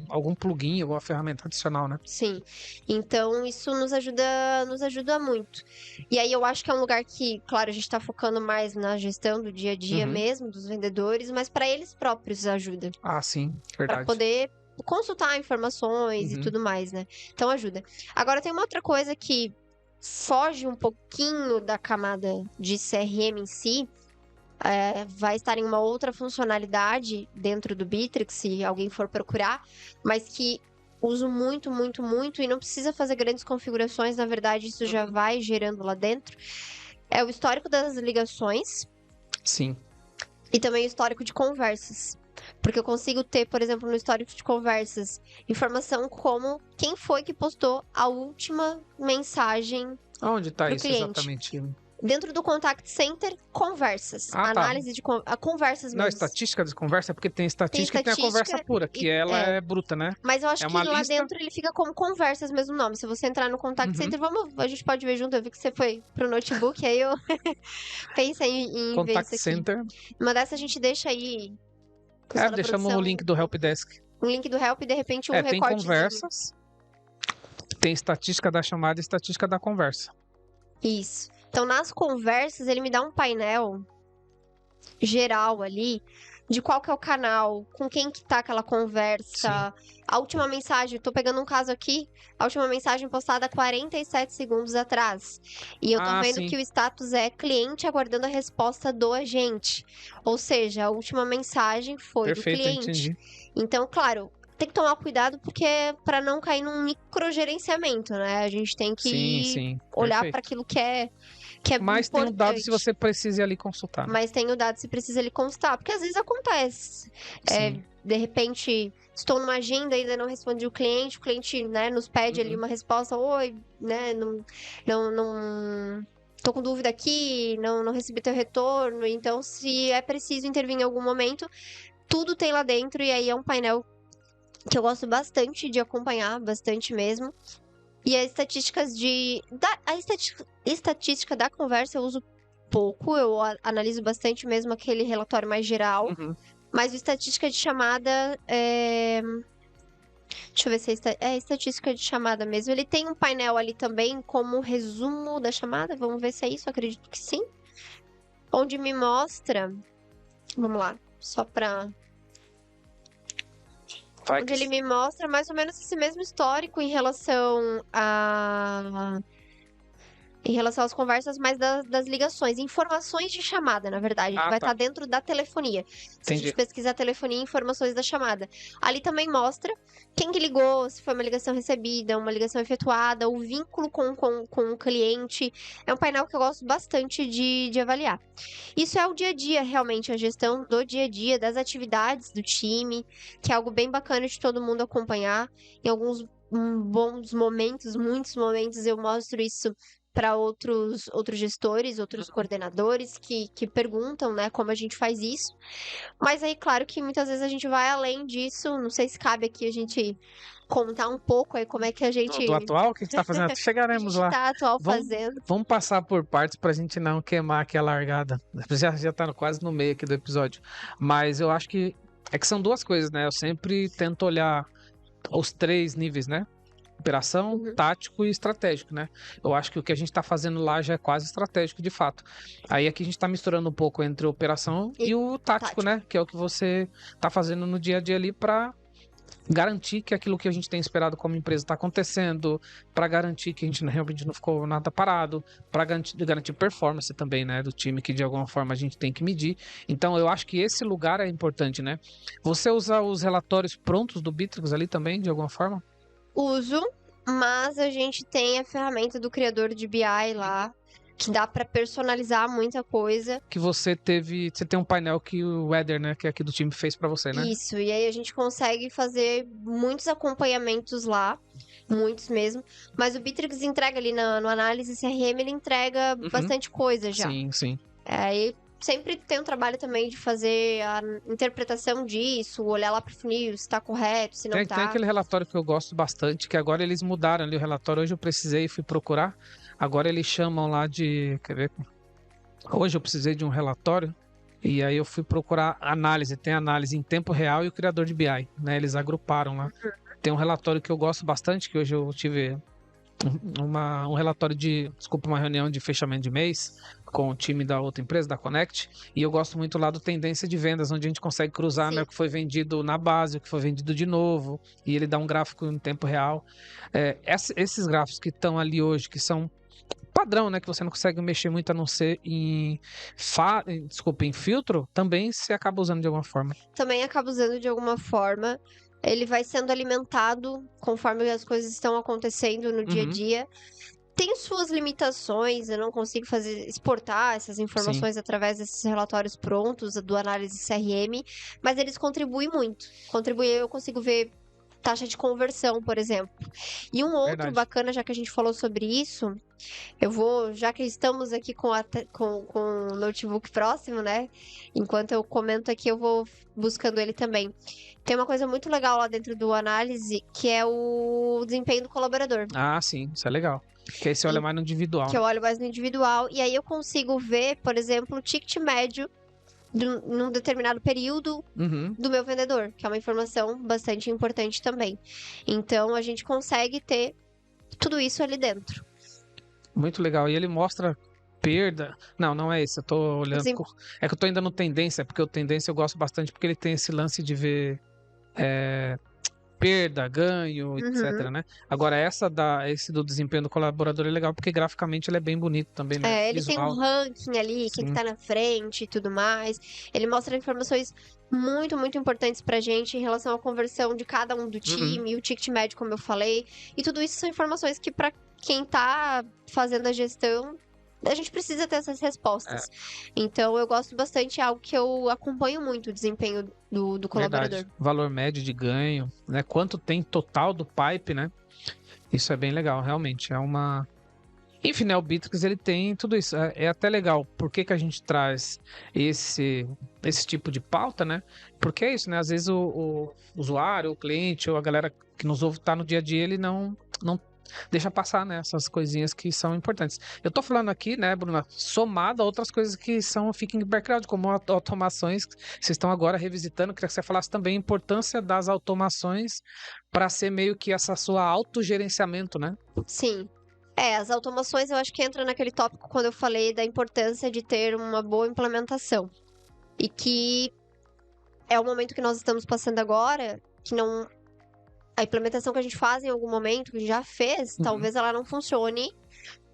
S1: algum plugin, alguma ferramenta adicional, né?
S2: Sim. Então, isso nos ajuda muito. E aí, eu acho que é um lugar que, claro, a gente tá focando mais na gestão do dia a dia
S1: Uhum.
S2: mesmo, dos vendedores, mas para eles próprios ajuda.
S1: Ah, sim,
S2: Para
S1: verdade.
S2: poder consultar informações e
S1: Uhum.
S2: tudo mais, né? Então, ajuda. Agora, tem uma outra coisa que foge um pouquinho da camada de CRM em si, vai estar em uma outra funcionalidade dentro do Bittrex, se alguém for procurar, mas que uso muito, muito, muito e não precisa fazer grandes configurações, na verdade isso já vai gerando lá dentro. É o histórico das ligações
S1: Sim.
S2: e também o histórico de conversas. Porque eu consigo ter, por exemplo, no histórico de conversas, informação como quem foi que postou a última mensagem
S1: Onde tá
S2: pro
S1: isso
S2: cliente.
S1: exatamente?
S2: Dentro do Contact Center, conversas.
S1: Ah, tá.
S2: Análise de conversas
S1: Não, a
S2: mesmo.
S1: estatística de conversa é porque tem estatística e tem a conversa pura, que ela é bruta, né?
S2: Mas eu acho
S1: É
S2: que
S1: uma
S2: lá
S1: lista.
S2: dentro ele fica como conversas mesmo nome. Se você entrar no Contact
S1: Uhum.
S2: Center, a gente pode ver junto. Eu vi que você foi pro notebook, aí eu pensei em ver
S1: Contact
S2: isso aqui.
S1: Center.
S2: Uma dessa a gente deixa aí. pessoal da
S1: Deixamos o
S2: produção,
S1: link do Helpdesk.
S2: um link do Help e de repente um
S1: Tem
S2: recortezinho.
S1: conversas. Tem estatística da chamada e estatística da conversa.
S2: Isso. Então, nas conversas, ele me dá um painel geral ali de qual que é o canal, com quem que tá aquela conversa, a última mensagem, tô pegando um caso aqui, a última mensagem postada 47 segundos atrás. E eu tô vendo
S1: sim.
S2: que o status é cliente aguardando a resposta do agente. Ou seja, a última mensagem foi
S1: Perfeito,
S2: do cliente.
S1: entendi.
S2: Então, claro, tem que tomar cuidado porque para não cair num microgerenciamento, né? A gente tem que
S1: Sim,
S2: olhar
S1: perfeito.
S2: para aquilo que é
S1: Mas tem um
S2: importante.
S1: dado se você precisa ir ali consultar. Né?
S2: Mas tem o dado se precisa ele constar, porque às vezes acontece.
S1: Sim.
S2: De repente, estou numa agenda e ainda não respondi o cliente, né, nos pede ali
S1: Uhum.
S2: uma resposta, oi, né, não tô com dúvida aqui, não recebi teu retorno. Então, se é preciso intervir em algum momento, tudo tem lá dentro, e aí é um painel que eu gosto bastante de acompanhar, bastante mesmo. E as estatísticas estatística da conversa eu uso pouco, eu analiso bastante mesmo aquele relatório mais geral.
S1: Uhum.
S2: Mas o estatística de chamada Deixa eu ver se é estatística de chamada mesmo. Ele tem um painel ali também como resumo da chamada. Vamos ver se é isso, eu acredito que sim. Onde me mostra. Vamos lá, só pra.
S1: Vai
S2: Onde
S1: que
S2: ele me mostra mais ou menos esse mesmo histórico em relação às conversas, mas das ligações, informações de chamada, na verdade, que vai
S1: tá.
S2: estar dentro da telefonia. Se a gente
S1: Entendi.
S2: pesquisar telefonia, informações da chamada. Ali também mostra quem que ligou, se foi uma ligação recebida, uma ligação efetuada, o vínculo com o cliente. É um painel que eu gosto bastante de avaliar. Isso é o dia a dia, realmente, a gestão do dia a dia, das atividades do time, que é algo bem bacana de todo mundo acompanhar. Em alguns bons momentos, muitos momentos, eu mostro isso para outros gestores, outros coordenadores que perguntam, né, como a gente faz isso. Mas aí, claro que muitas vezes a gente vai além disso. Não sei se cabe aqui a gente contar um pouco aí como é que a gente
S1: Do atual, o que a gente tá fazendo? Chegaremos lá.
S2: tá atual
S1: Vamos,
S2: fazendo.
S1: vamos passar por partes pra gente não queimar aqui a largada. Já tá quase no meio aqui do episódio. Mas eu acho que são duas coisas, né? Eu sempre tento olhar os três níveis, né? Operação, tático e estratégico, né? Eu acho que o que a gente tá fazendo lá já é quase estratégico, de fato. Aí aqui a gente tá misturando um pouco entre operação e o tático, né? Que é o que você tá fazendo no dia a dia ali pra garantir que aquilo que a gente tem esperado como empresa está acontecendo, para garantir que a gente realmente não ficou nada parado, para garantir performance também, né, do time, que de alguma forma a gente tem que medir. Então eu acho que esse lugar é importante, né? Você usa os relatórios prontos do Bitrix ali também, de alguma forma?
S2: Uso, mas a gente tem a ferramenta do criador de BI lá, que dá para personalizar muita coisa.
S1: Que você tem um painel que o Eder, né, que é aqui do time, fez para você, né?
S2: Isso, e aí a gente consegue fazer muitos acompanhamentos lá, muitos mesmo, mas o Bitrix entrega ali no análise CRM, ele entrega bastante coisa já.
S1: Sim.
S2: Aí sempre tem um trabalho também de fazer a interpretação disso, olhar lá pro funil, se tá correto, se não tá.
S1: Tem aquele relatório que eu gosto bastante, que agora eles mudaram ali o relatório. Hoje eu precisei e fui procurar. Agora eles chamam lá de... Quer ver? Hoje eu precisei de um relatório e aí eu fui procurar análise. Tem análise em tempo real e o criador de BI, né? Eles agruparam lá. Tem um relatório que eu gosto bastante, que hoje eu tive um relatório uma reunião de fechamento de mês com o time da outra empresa, da Connect, e eu gosto muito lá do tendência de vendas, onde a gente consegue cruzar, né, o que foi vendido na base, o que foi vendido de novo, e ele dá um gráfico em tempo real. Esses gráficos que estão ali hoje, que são padrão, né, que você não consegue mexer muito a não ser em filtro, também você acaba usando de alguma forma.
S2: Também acaba usando de alguma forma. Ele vai sendo alimentado conforme as coisas estão acontecendo no dia a dia. Tem suas limitações, eu não consigo exportar essas informações através desses relatórios prontos do análise CRM, mas eles contribuem muito. Eu consigo ver taxa de conversão, por exemplo. E um outro bacana, já que a gente falou sobre isso, já que estamos aqui com o notebook próximo, né? Enquanto eu comento aqui, eu vou buscando ele também. Tem uma coisa muito legal lá dentro do análise, que é o desempenho do colaborador.
S1: Ah, sim, isso é legal. Que aí você olha mais no individual.
S2: Que eu olho mais no individual, e aí eu consigo ver, por exemplo, o ticket médio num determinado período do meu vendedor, que é uma informação bastante importante também. Então, a gente consegue ter tudo isso ali dentro.
S1: Muito legal. E ele mostra perda. Não, não é esse. Eu tô olhando.
S2: Sim.
S1: É que eu tô ainda no Tendência, porque o Tendência eu gosto bastante, porque ele tem esse lance de ver perda, ganho,
S2: Uhum.
S1: etc, né? Agora, esse do desempenho do colaborador é legal, porque graficamente ele é bem bonito também, né?
S2: Ele tem um
S1: Visual.
S2: ranking ali, quem que
S1: Sim.
S2: tá na frente e tudo mais. Ele mostra informações muito, muito importantes pra gente em relação à conversão de cada um do
S1: Uhum.
S2: time, o ticket médio, como eu falei. E tudo isso são informações que, pra quem tá fazendo a gestão, a gente precisa ter essas
S1: É,
S2: respostas. Então, eu gosto bastante, é algo que eu acompanho muito o desempenho do colaborador.
S1: verdade. Valor médio de ganho, né? Quanto tem total do pipe, né? Isso é bem legal, realmente. É uma. Enfim, né, o Bittrex ele tem tudo isso. É até legal. Por que que a gente traz esse tipo de pauta, né? Porque é isso, né? Às vezes o usuário, o cliente ou a galera que nos ouve tá no dia a dia, ele não deixa passar, né? Essas coisinhas que são importantes. Eu tô falando aqui, né, Bruna, somado a outras coisas que fiquem em background, como automações. Vocês estão agora revisitando. Queria que você falasse também a importância das automações para ser meio que essa sua autogerenciamento, né?
S2: Sim. As automações eu acho que entra naquele tópico quando eu falei da importância de ter uma boa implementação. E que é o momento que nós estamos passando agora, que não. A implementação que a gente faz em algum momento, que a gente já fez,
S1: Uhum.
S2: talvez ela não funcione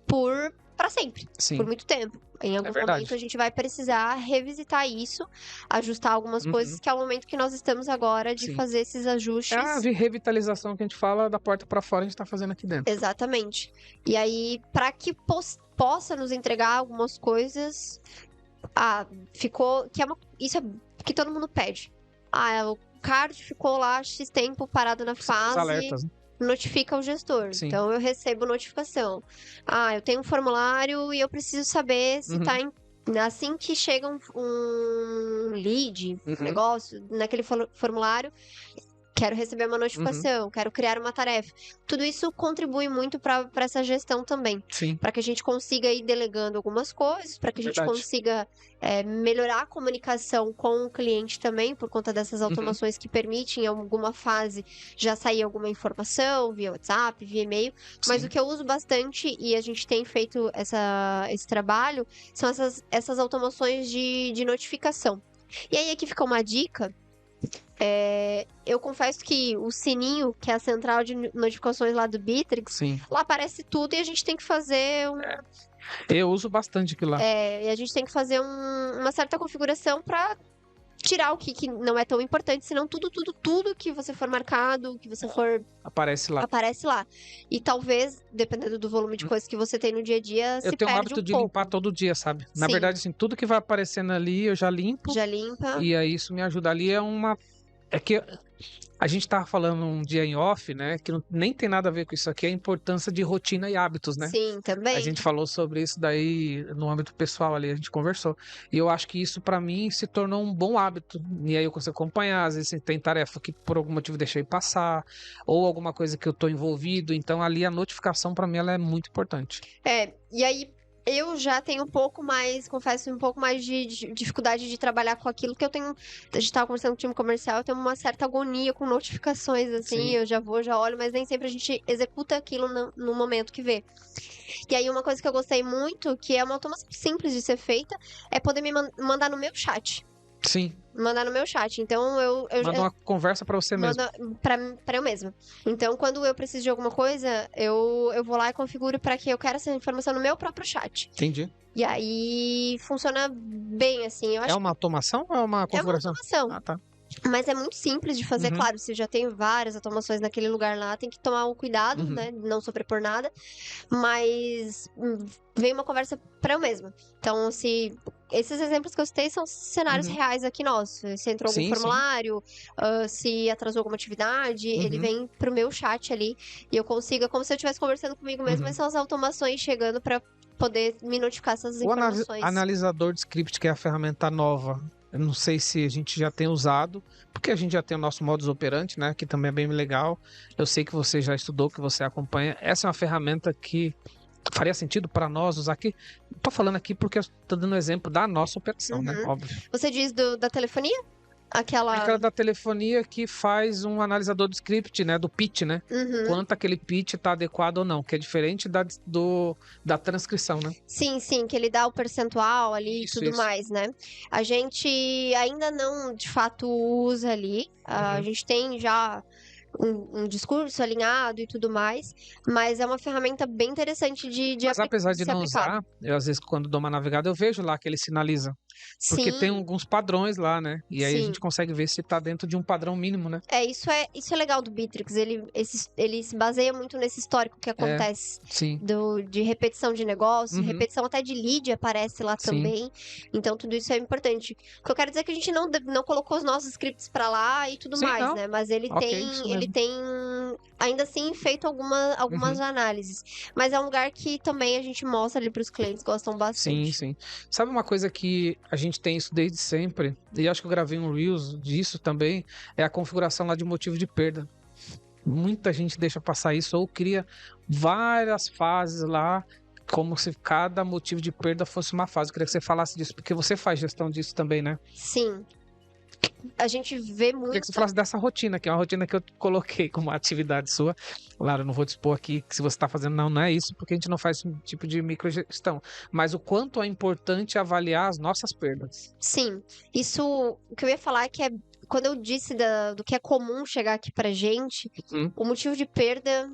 S2: para sempre, por
S1: Sim,
S2: muito tempo. Em
S1: é
S2: algum momento a
S1: verdade.
S2: gente vai precisar revisitar isso, ajustar algumas
S1: Uhum.
S2: coisas, que é o momento que nós estamos agora de
S1: Sim.
S2: fazer esses
S1: É a
S2: ajustes.
S1: revitalização que a gente fala da porta para fora, a gente tá fazendo aqui dentro.
S2: Exatamente. E aí, para que possa nos entregar algumas coisas, ficou. Isso é que todo mundo pede. O card ficou lá X tempo parado na
S1: São os
S2: fase,
S1: alertas, né?
S2: notifica o gestor.
S1: Sim.
S2: Então eu recebo notificação. Eu tenho um formulário e eu preciso saber se tá
S1: Uhum.
S2: em. Assim que chega um lead,
S1: Uhum.
S2: negócio, naquele formulário, quero receber uma
S1: Uhum.
S2: notificação, quero criar uma tarefa. Tudo isso contribui muito para essa gestão também,
S1: Sim,
S2: para que a gente consiga ir delegando algumas coisas, para que a gente
S1: verdade.
S2: consiga melhorar a comunicação com o cliente também, por conta dessas
S1: Uhum.
S2: automações que permitem, em alguma fase, já sair alguma informação via WhatsApp, via e-mail. Mas o
S1: Sim.
S2: que eu uso bastante, e a gente tem feito esse trabalho, são essas automações de notificação. E aí aqui fica uma dica. Eu confesso que o sininho, que é a central de notificações lá do Bittrex,
S1: Sim.
S2: lá aparece tudo e a gente tem que fazer
S1: Eu uso bastante aquilo lá.
S2: uma certa configuração para tirar o que não é tão importante, senão tudo que você for marcado, que você for,
S1: Aparece lá.
S2: aparece lá. E talvez, dependendo do volume de coisas que você tem no dia a dia,
S1: Eu
S2: se
S1: tenho o
S2: perde
S1: hábito
S2: um
S1: de
S2: pouco.
S1: limpar todo dia, sabe? Na
S2: Sim,
S1: verdade, assim, tudo que vai aparecendo ali eu já limpo.
S2: já limpa.
S1: E aí isso me ajuda. Ali é uma. É que a gente tava falando um dia em off, né? Que nem tem nada a ver com isso aqui, a importância de rotina e hábitos, né?
S2: Sim,
S1: A
S2: também.
S1: gente falou sobre isso daí no âmbito pessoal ali, a gente conversou. E eu acho que isso pra mim se tornou um bom hábito. E aí eu consigo acompanhar, às vezes tem tarefa que por algum motivo deixei passar, ou alguma coisa que eu tô envolvido, então ali a notificação pra mim ela é muito importante.
S2: E aí eu já tenho um pouco mais, confesso, um pouco mais de dificuldade de trabalhar com aquilo que eu tenho. A gente tava conversando com o time comercial, eu tenho uma certa agonia com notificações, assim,
S1: Sim.
S2: eu já vou, já olho, mas nem sempre a gente executa aquilo no momento que vê. E aí, uma coisa que eu gostei muito, que é uma automação simples de ser feita, é poder me mandar no meu chat.
S1: Sim.
S2: Mandar no meu chat. Então, eu
S1: Manda uma conversa pra você mesmo.
S2: manda pra eu mesma. Então, quando eu preciso de alguma coisa, eu vou lá e configuro pra que eu quero essa informação no meu próprio chat.
S1: Entendi.
S2: E aí funciona bem, assim. Eu
S1: É
S2: acho
S1: uma
S2: que
S1: automação ou é uma
S2: é uma
S1: configuração?
S2: automação.
S1: Ah, tá.
S2: Mas é muito simples de fazer,
S1: Uhum.
S2: claro. Se eu já tenho várias automações naquele lugar lá, tem que tomar um cuidado,
S1: Uhum.
S2: né? Não sobrepor nada. Mas vem uma conversa pra eu mesma. Então, se esses exemplos que eu citei são cenários
S1: Uhum.
S2: reais aqui nossos. Se entrou algum
S1: Sim, sim.
S2: formulário, se atrasou alguma atividade, ele
S1: Uhum.
S2: vem pro meu chat ali. E eu consigo, é como se eu estivesse conversando comigo mesmo,
S1: Uhum.
S2: mas são as automações chegando pra poder me notificar essas
S1: O
S2: informações.
S1: analisador de script, que é a ferramenta nova, eu não sei se a gente já tem usado, porque a gente já tem o nosso modus operandi, né? Que também é bem legal. Eu sei que você já estudou, que você acompanha. Essa é uma ferramenta que faria sentido para nós usar aqui. Tô falando aqui porque eu tô dando exemplo da nossa operação, né?
S2: Uhum.
S1: Óbvio.
S2: Você diz da telefonia?
S1: Aquela da telefonia que faz um analisador do script, né? Do pitch, né? Quanto aquele pitch tá adequado ou não, que é diferente da transcrição, né?
S2: Sim, que ele dá o percentual ali e tudo mais, né? A gente ainda não, de fato, usa ali. A gente tem já um discurso alinhado e tudo mais, mas é uma ferramenta bem interessante de
S1: Mas apesar de
S2: ser
S1: não
S2: aplicado.
S1: usar, eu às vezes quando dou uma navegada eu vejo lá que ele sinaliza. Porque tem
S2: Sim,
S1: alguns padrões lá, né? E aí a
S2: sim.
S1: gente consegue ver se tá dentro de um padrão mínimo, né?
S2: Isso é legal do Bittrex. Ele se baseia muito nesse histórico que acontece
S1: Sim,
S2: de repetição de negócio, repetição até de lead aparece lá
S1: sim.
S2: também. Então, tudo isso é importante. O que eu quero dizer é que a gente não colocou os nossos scripts pra lá e tudo
S1: Sim,
S2: mais,
S1: não.
S2: né? Mas ele
S1: Ok, isso
S2: ele
S1: mesmo.
S2: tem, ainda assim, feito algumas análises. Mas é um lugar que também a gente mostra ali pros clientes, gostam
S1: Sim,
S2: bastante.
S1: sim. Sabe uma coisa que a gente tem isso desde sempre, e acho que eu gravei um Reels disso também, é a configuração lá de motivo de perda. Muita gente deixa passar isso ou cria várias fases lá, como se cada motivo de perda fosse uma fase. Eu queria que você falasse disso, porque você faz gestão disso também, né?
S2: Sim. A gente vê
S1: Eu queria que você
S2: muito.
S1: falasse dessa rotina, que é uma rotina que eu coloquei como atividade sua. Claro, eu não vou dispor aqui que se você está fazendo, não é isso, porque a gente não faz esse tipo de microgestão. Mas o quanto é importante avaliar as nossas perdas.
S2: Sim, isso, o que eu ia falar é que quando eu disse do que é comum chegar aqui pra gente, o motivo de perda,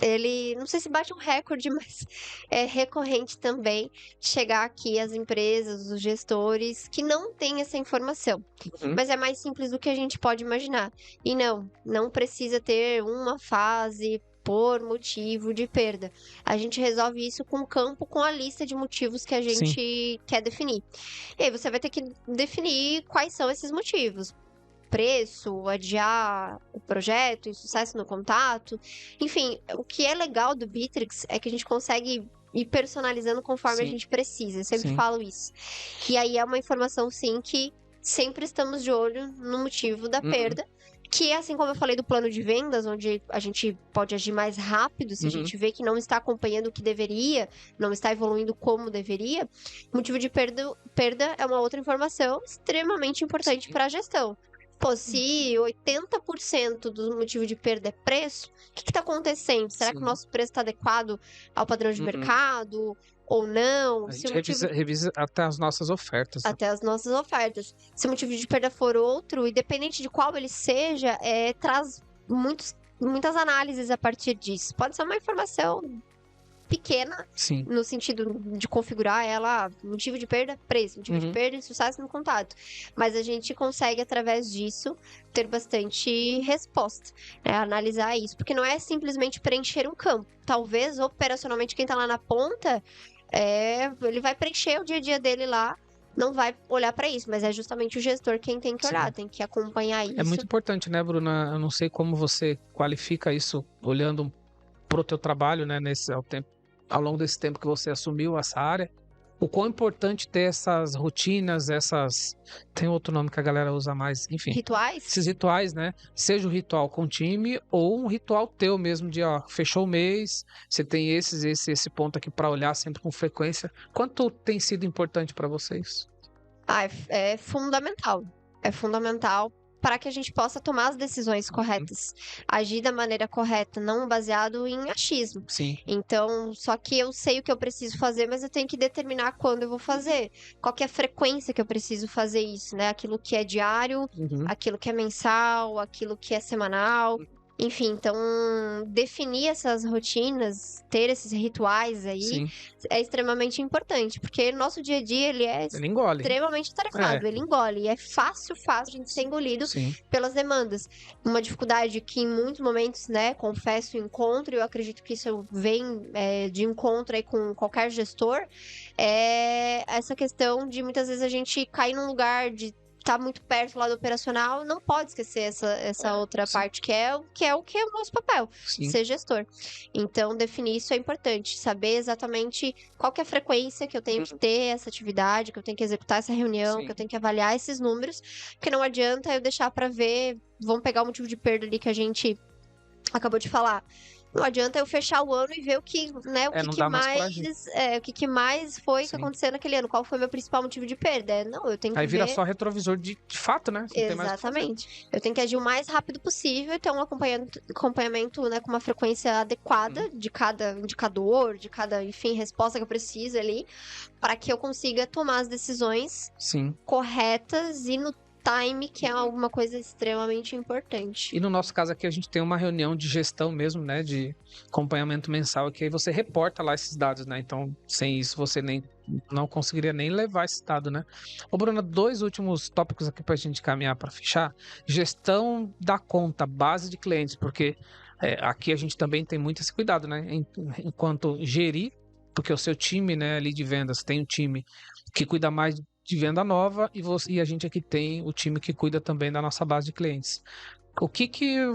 S2: ele, não sei se bate um recorde, mas é recorrente também chegar aqui as empresas, os gestores que não têm essa informação. Mas é mais simples do que a gente pode imaginar. E não precisa ter uma fase por motivo de perda. A gente resolve isso com o campo, com a lista de motivos que a
S1: Sim.
S2: gente quer definir. E aí você vai ter que definir quais são esses motivos. Preço, adiar o projeto, insucesso no contato. Enfim, o que é legal do Bittrex é que a gente consegue ir personalizando conforme a
S1: Sim.
S2: gente precisa. Eu sempre
S1: Sim.
S2: falo isso. E aí é uma informação, sim, que sempre estamos de olho no motivo da perda. Que, assim como eu falei do plano de vendas, onde a gente pode agir mais rápido se a gente vê que não está acompanhando o que deveria, não está evoluindo como deveria, motivo de perda é uma outra informação extremamente importante para a gestão. Pô, se 80% do motivo de perda é preço, o que está acontecendo? Será que o nosso preço está adequado ao padrão de mercado? Ou não?
S1: A
S2: Se
S1: gente revisa até as nossas ofertas. Né?
S2: Até as nossas ofertas. Se o motivo de perda for outro, independente de qual ele seja, traz muitas análises a partir disso. Pode ser uma informação pequena,
S1: Sim.
S2: no sentido de configurar ela, motivo de perda, preço, motivo de perda, insucesso no contato. Mas a gente consegue, através disso, ter bastante resposta, né? Analisar isso. Porque não é simplesmente preencher um campo. Talvez, operacionalmente, quem tá lá na ponta, ele vai preencher o dia a dia dele lá, não vai olhar para isso, mas é justamente o gestor quem tem que olhar, tem que acompanhar isso.
S1: É muito importante, né, Bruna? Eu não sei como você qualifica isso olhando pro teu trabalho, né, ao longo desse tempo que você assumiu essa área. O quão importante ter essas rotinas, tem outro nome que a galera usa mais, enfim.
S2: Rituais?
S1: Esses rituais, né? Seja o ritual com o time ou um ritual teu mesmo de, fechou o mês, você tem esse ponto aqui para olhar sempre com frequência. Quanto tem sido importante para vocês?
S2: É fundamental. É fundamental para que a gente possa tomar as decisões corretas, agir da maneira correta, não baseado em achismo.
S1: Sim.
S2: Então, só que eu sei o que eu preciso fazer, mas eu tenho que determinar quando eu vou fazer, qual que é a frequência que eu preciso fazer isso, né? Aquilo que é diário, aquilo que é mensal, aquilo que é semanal. Enfim, então, definir essas rotinas, ter esses rituais aí, é extremamente importante, porque nosso dia a dia, ele
S1: engole.
S2: Extremamente atarefado, ele engole, e é fácil a gente ser engolido pelas demandas. Uma dificuldade que em muitos momentos, né, confesso, encontro, e eu acredito que isso vem de encontro aí com qualquer gestor, é essa questão de muitas vezes a gente cair num lugar de tá muito perto lá do operacional, não pode esquecer essa outra parte que é o que é o nosso papel, ser gestor. Então, definir isso é importante, saber exatamente qual que é a frequência que eu tenho que ter essa atividade, que eu tenho que executar essa reunião, que eu tenho que avaliar esses números, porque não adianta eu deixar para ver, vamos pegar o motivo de perda ali que a gente acabou de falar. Não adianta eu fechar o ano e ver o que, né,
S1: Não dá mais pra agir.
S2: o que que mais foi que
S1: Sim.
S2: aconteceu naquele ano, qual foi o meu principal motivo de perda. Não, eu tenho que
S1: Aí vira
S2: ver.
S1: só retrovisor de fato, né? Você não tem mais o que fazer.
S2: Exatamente. Eu tenho que agir o mais rápido possível e ter um acompanhamento, né, com uma frequência adequada de cada indicador, de cada, enfim, resposta que eu preciso ali, para que eu consiga tomar as decisões
S1: Sim.
S2: corretas e no time, que é alguma coisa extremamente importante.
S1: E no nosso caso aqui, a gente tem uma reunião de gestão mesmo, né? De acompanhamento mensal, que aí você reporta lá esses dados, né? Então, sem isso, você não conseguiria nem levar esse dado, né? Ô, Bruna, 2 últimos tópicos aqui pra gente caminhar para fechar. Gestão da conta, base de clientes, porque aqui a gente também tem muito esse cuidado, né? Enquanto gerir, porque o seu time, né, ali de vendas, tem um time que cuida mais de venda nova e a gente aqui tem o time que cuida também da nossa base de clientes. O que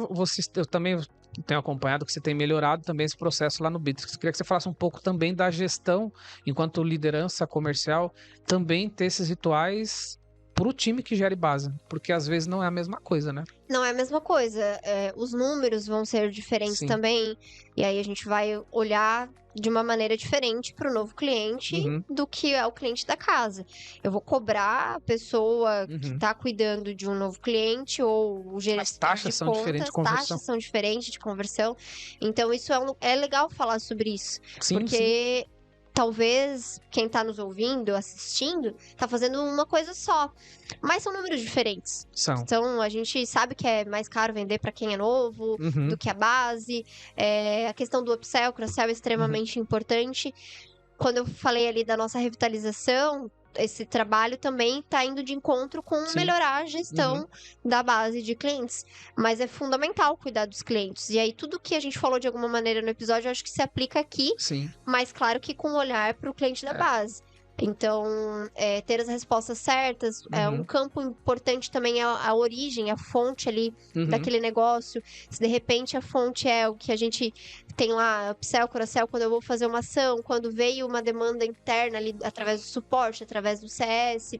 S1: você, eu também tenho acompanhado que você tem melhorado também esse processo lá no Bitrix. Queria que você falasse um pouco também da gestão, enquanto liderança comercial, também ter esses rituais para o time que gere base, porque às vezes não é a mesma coisa, né?
S2: Não é a mesma coisa. Os números vão ser diferentes
S1: Sim.
S2: também. E aí a gente vai olhar de uma maneira diferente para o novo cliente do que é o cliente da casa. Eu vou cobrar a pessoa que está cuidando de um novo cliente ou o gerente
S1: As taxas
S2: de
S1: são
S2: contas,
S1: diferentes de conversão.
S2: taxas são diferentes de conversão. Então isso é legal falar sobre isso.
S1: Sim,
S2: porque talvez quem está nos ouvindo, assistindo, está fazendo uma coisa só. Mas são números diferentes.
S1: São.
S2: Então, a gente sabe que é mais caro vender para quem é novo do que a base. A questão do upsell, cross-sell é extremamente importante. Quando eu falei ali da nossa revitalização, esse trabalho também está indo de encontro com melhorar a gestão da base de clientes. Mas é fundamental cuidar dos clientes. E aí, tudo que a gente falou de alguma maneira no episódio, eu acho que se aplica aqui.
S1: Sim.
S2: Mas, claro que com um olhar para o cliente da base. Então, ter as respostas certas. Um campo importante também é a origem, a fonte ali daquele negócio. Se de repente a fonte é o que a gente tem lá, upsell, cross-sell, quando eu vou fazer uma ação, quando veio uma demanda interna ali através do suporte, através do CS.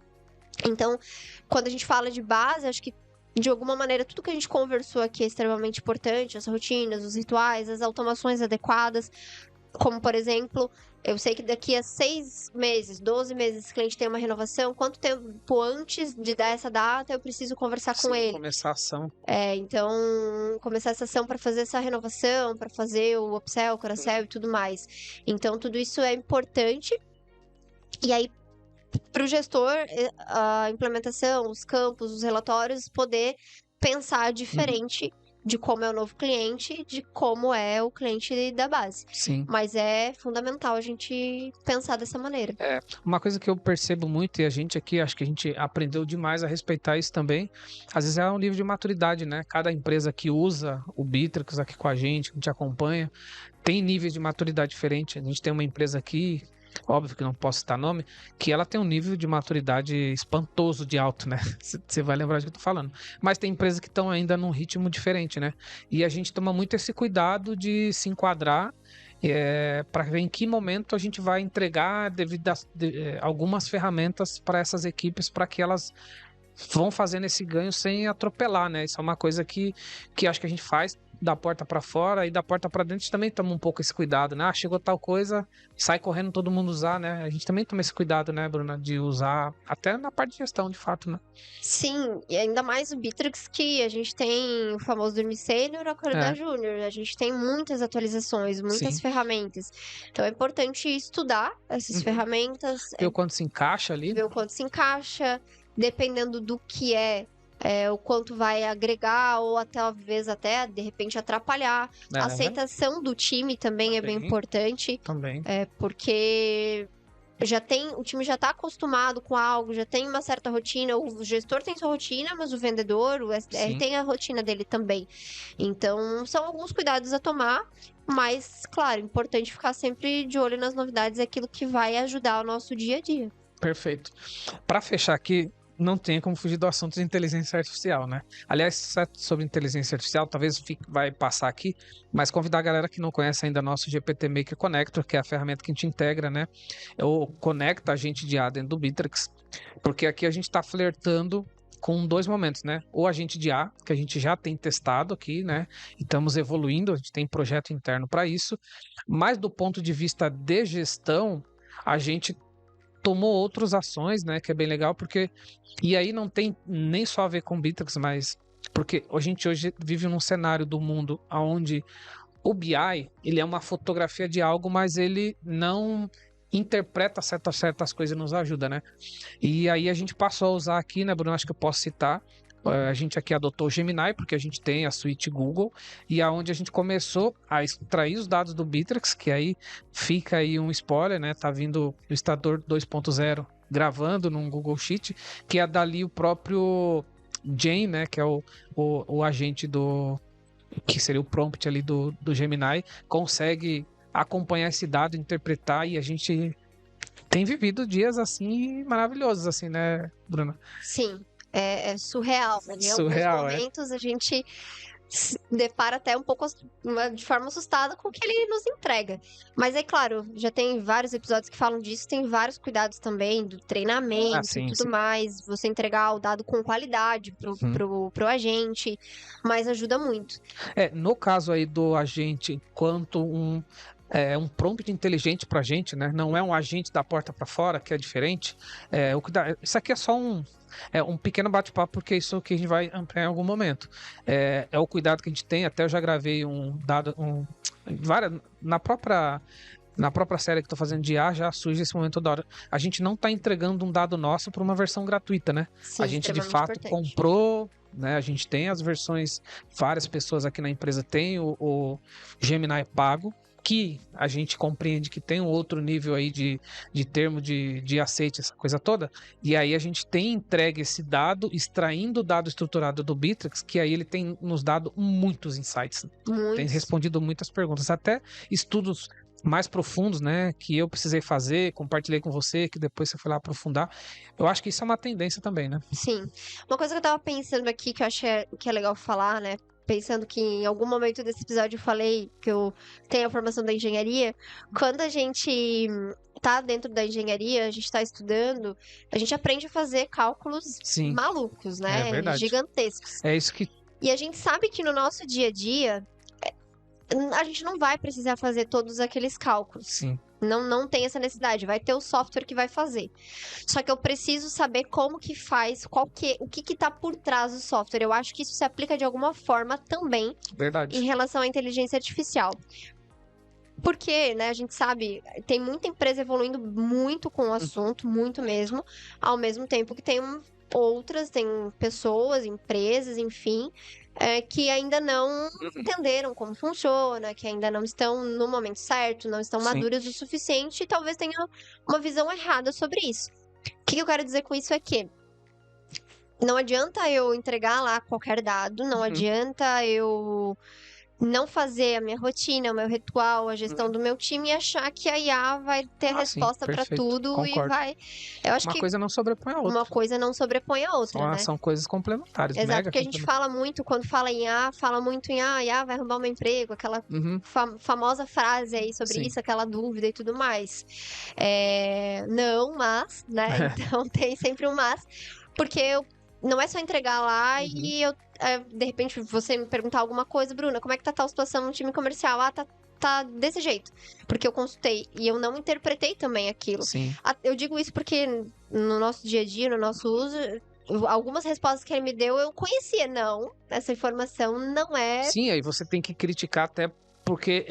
S2: Então, quando a gente fala de base, acho que de alguma maneira, tudo que a gente conversou aqui é extremamente importante. As rotinas, os rituais, as automações adequadas. Como, por exemplo, eu sei que daqui a 6 meses, 12 meses, esse cliente tem uma renovação. Quanto tempo antes de dar essa data eu preciso conversar com ele?
S1: Começar a ação.
S2: Então, começar essa ação para fazer essa renovação, para fazer o upsell, o cross-sell e tudo mais. Então, tudo isso é importante. E aí, para o gestor, a implementação, os campos, os relatórios, poder pensar diferente de como é o novo cliente, de como é o cliente da base.
S1: Sim.
S2: Mas é fundamental a gente pensar dessa maneira.
S1: Uma coisa que eu percebo muito, e a gente aqui, acho que a gente aprendeu demais a respeitar isso também, às vezes é um nível de maturidade, né? Cada empresa que usa o Bitrix aqui com a gente acompanha, tem níveis de maturidade diferente. A gente tem uma empresa aqui, óbvio que não posso citar nome, que ela tem um nível de maturidade espantoso de alto, né? Você vai lembrar do que eu tô falando. Mas tem empresas que estão ainda num ritmo diferente, né? E a gente toma muito esse cuidado de se enquadrar para ver em que momento a gente vai entregar algumas ferramentas para essas equipes para que elas vão fazendo esse ganho sem atropelar, né? Isso é uma coisa que acho que a gente faz da porta para fora e da porta para dentro. A gente também toma um pouco esse cuidado, né? Chegou tal coisa, sai correndo todo mundo usar, né? A gente também toma esse cuidado, né, Bruna, de usar até na parte de gestão, de fato, né?
S2: Sim, e ainda mais o Bitrix, que a gente tem o famoso Dormir Sênior, Acordar Júnior. A gente tem muitas atualizações, muitas ferramentas. Então é importante estudar essas ferramentas.
S1: Ver o quanto se encaixa ali.
S2: Ver o quanto se encaixa, dependendo do que o quanto vai agregar ou talvez até, de repente, atrapalhar. A aceitação do time também é bem importante.
S1: Também.
S2: Porque o time já está acostumado com algo, já tem uma certa rotina, o gestor tem sua rotina, mas o vendedor, o SDR, tem a rotina dele também. Então, são alguns cuidados a tomar, mas, claro, importante ficar sempre de olho nas novidades, é aquilo que vai ajudar o nosso dia a dia.
S1: Perfeito. Para fechar aqui, não tem como fugir do assunto de inteligência artificial, né? Aliás, sobre inteligência artificial, talvez vai passar aqui, mas convidar a galera que não conhece ainda nosso GPT Maker Connector, que é a ferramenta que a gente integra, né? Ou conecta a gente de IA dentro do Bitrix, porque aqui a gente está flertando com dois momentos, né? O agente de IA, que a gente já tem testado aqui, né? E estamos evoluindo, a gente tem projeto interno para isso. Mas do ponto de vista de gestão, a gente tomou outras ações, né? Que é bem legal, porque... E aí não tem nem só a ver com Bittrex, mas... Porque a gente hoje vive num cenário do mundo onde o BI, ele é uma fotografia de algo, mas ele não interpreta certas coisas e nos ajuda, né? E aí a gente passou a usar aqui, né, Bruno? Acho que eu posso citar. A gente aqui adotou o Gemini, porque a gente tem a suíte Google, e aonde a gente começou a extrair os dados do Bittrex, que aí fica aí um spoiler, né? Tá vindo o Stador 2.0 gravando num Google Sheet, que é dali o próprio Jane, né? Que é o agente que seria o prompt ali do Gemini, consegue acompanhar esse dado, interpretar, e a gente tem vivido dias assim maravilhosos, assim, né, Bruna?
S2: Sim, é surreal, né? Em
S1: Surreal,
S2: alguns momentos a gente se depara até um pouco de forma assustada com o que ele nos entrega. Mas é claro, já tem vários episódios que falam disso, tem vários cuidados também do treinamento
S1: sim,
S2: e tudo
S1: sim.
S2: mais, você entregar o dado com qualidade pro agente, mas ajuda muito.
S1: No caso aí do agente, quanto um prompt inteligente pra gente, né? Não é um agente da porta para fora, que é diferente. Isso aqui é só um pequeno bate-papo, porque isso que a gente vai ampliar em algum momento. É o cuidado que a gente tem. Até eu já gravei um dado, na própria série que estou fazendo de IA, já surge esse momento toda hora. A gente não está entregando um dado nosso para uma versão gratuita, né?
S2: Sim,
S1: a gente de fato
S2: importante.
S1: comprou, né? A gente tem as versões, várias pessoas aqui na empresa têm o Gemini pago, que a gente compreende que tem um outro nível aí de termo de aceite, essa coisa toda, e aí a gente tem entregue esse dado, extraindo o dado estruturado do Bittrex, que aí ele tem nos dado muitos insights, tem respondido muitas perguntas, até estudos mais profundos, né, que eu precisei fazer, compartilhei com você, que depois você foi lá aprofundar. Eu acho que isso é uma tendência também, né?
S2: Sim. Uma coisa que eu tava pensando aqui, que eu acho que é legal falar, né, pensando que em algum momento desse episódio eu falei que eu tenho a formação da engenharia, quando a gente tá dentro da engenharia, a gente tá estudando, a gente aprende a fazer cálculos
S1: Sim.
S2: malucos, né?
S1: É verdade.
S2: Gigantescos.
S1: É isso que...
S2: E a gente sabe que no nosso dia a dia, a gente não vai precisar fazer todos aqueles cálculos.
S1: Sim.
S2: Não tem essa necessidade, vai ter o software que vai fazer. Só que eu preciso saber como que faz, o que tá por trás do software. Eu acho que isso se aplica de alguma forma também
S1: Verdade.
S2: em relação à inteligência artificial. Porque, né, a gente sabe, tem muita empresa evoluindo muito com o assunto, muito mesmo, ao mesmo tempo que tem outras, tem pessoas, empresas, enfim, que ainda não entenderam como funciona, que ainda não estão no momento certo, não estão maduras o suficiente e talvez tenham uma visão errada sobre isso. O que eu quero dizer com isso é que não adianta eu entregar lá qualquer dado, não adianta eu não fazer a minha rotina, o meu ritual, a gestão do meu time e achar que a IA vai ter resposta para tudo.
S1: Concordo.
S2: E vai. Eu acho
S1: uma coisa não sobrepõe a outra.
S2: Uma coisa não sobrepõe a outra, né?
S1: São coisas complementares.
S2: Exato, porque a gente fala muito, quando fala em IA, fala muito em IA vai arrumar um emprego, aquela famosa frase aí sobre isso, aquela dúvida e tudo mais. Não, mas, né? Então tem sempre um mas, porque não é só entregar lá e eu, de repente, você me perguntar alguma coisa, Bruna, como é que tá a tal situação no time comercial? Tá desse jeito. Porque eu consultei e eu não interpretei também aquilo.
S1: Sim.
S2: Eu digo isso porque no nosso dia a dia, no nosso uso, algumas respostas que ele me deu eu conhecia. Não, essa informação não é...
S1: Sim, aí você tem que criticar até porque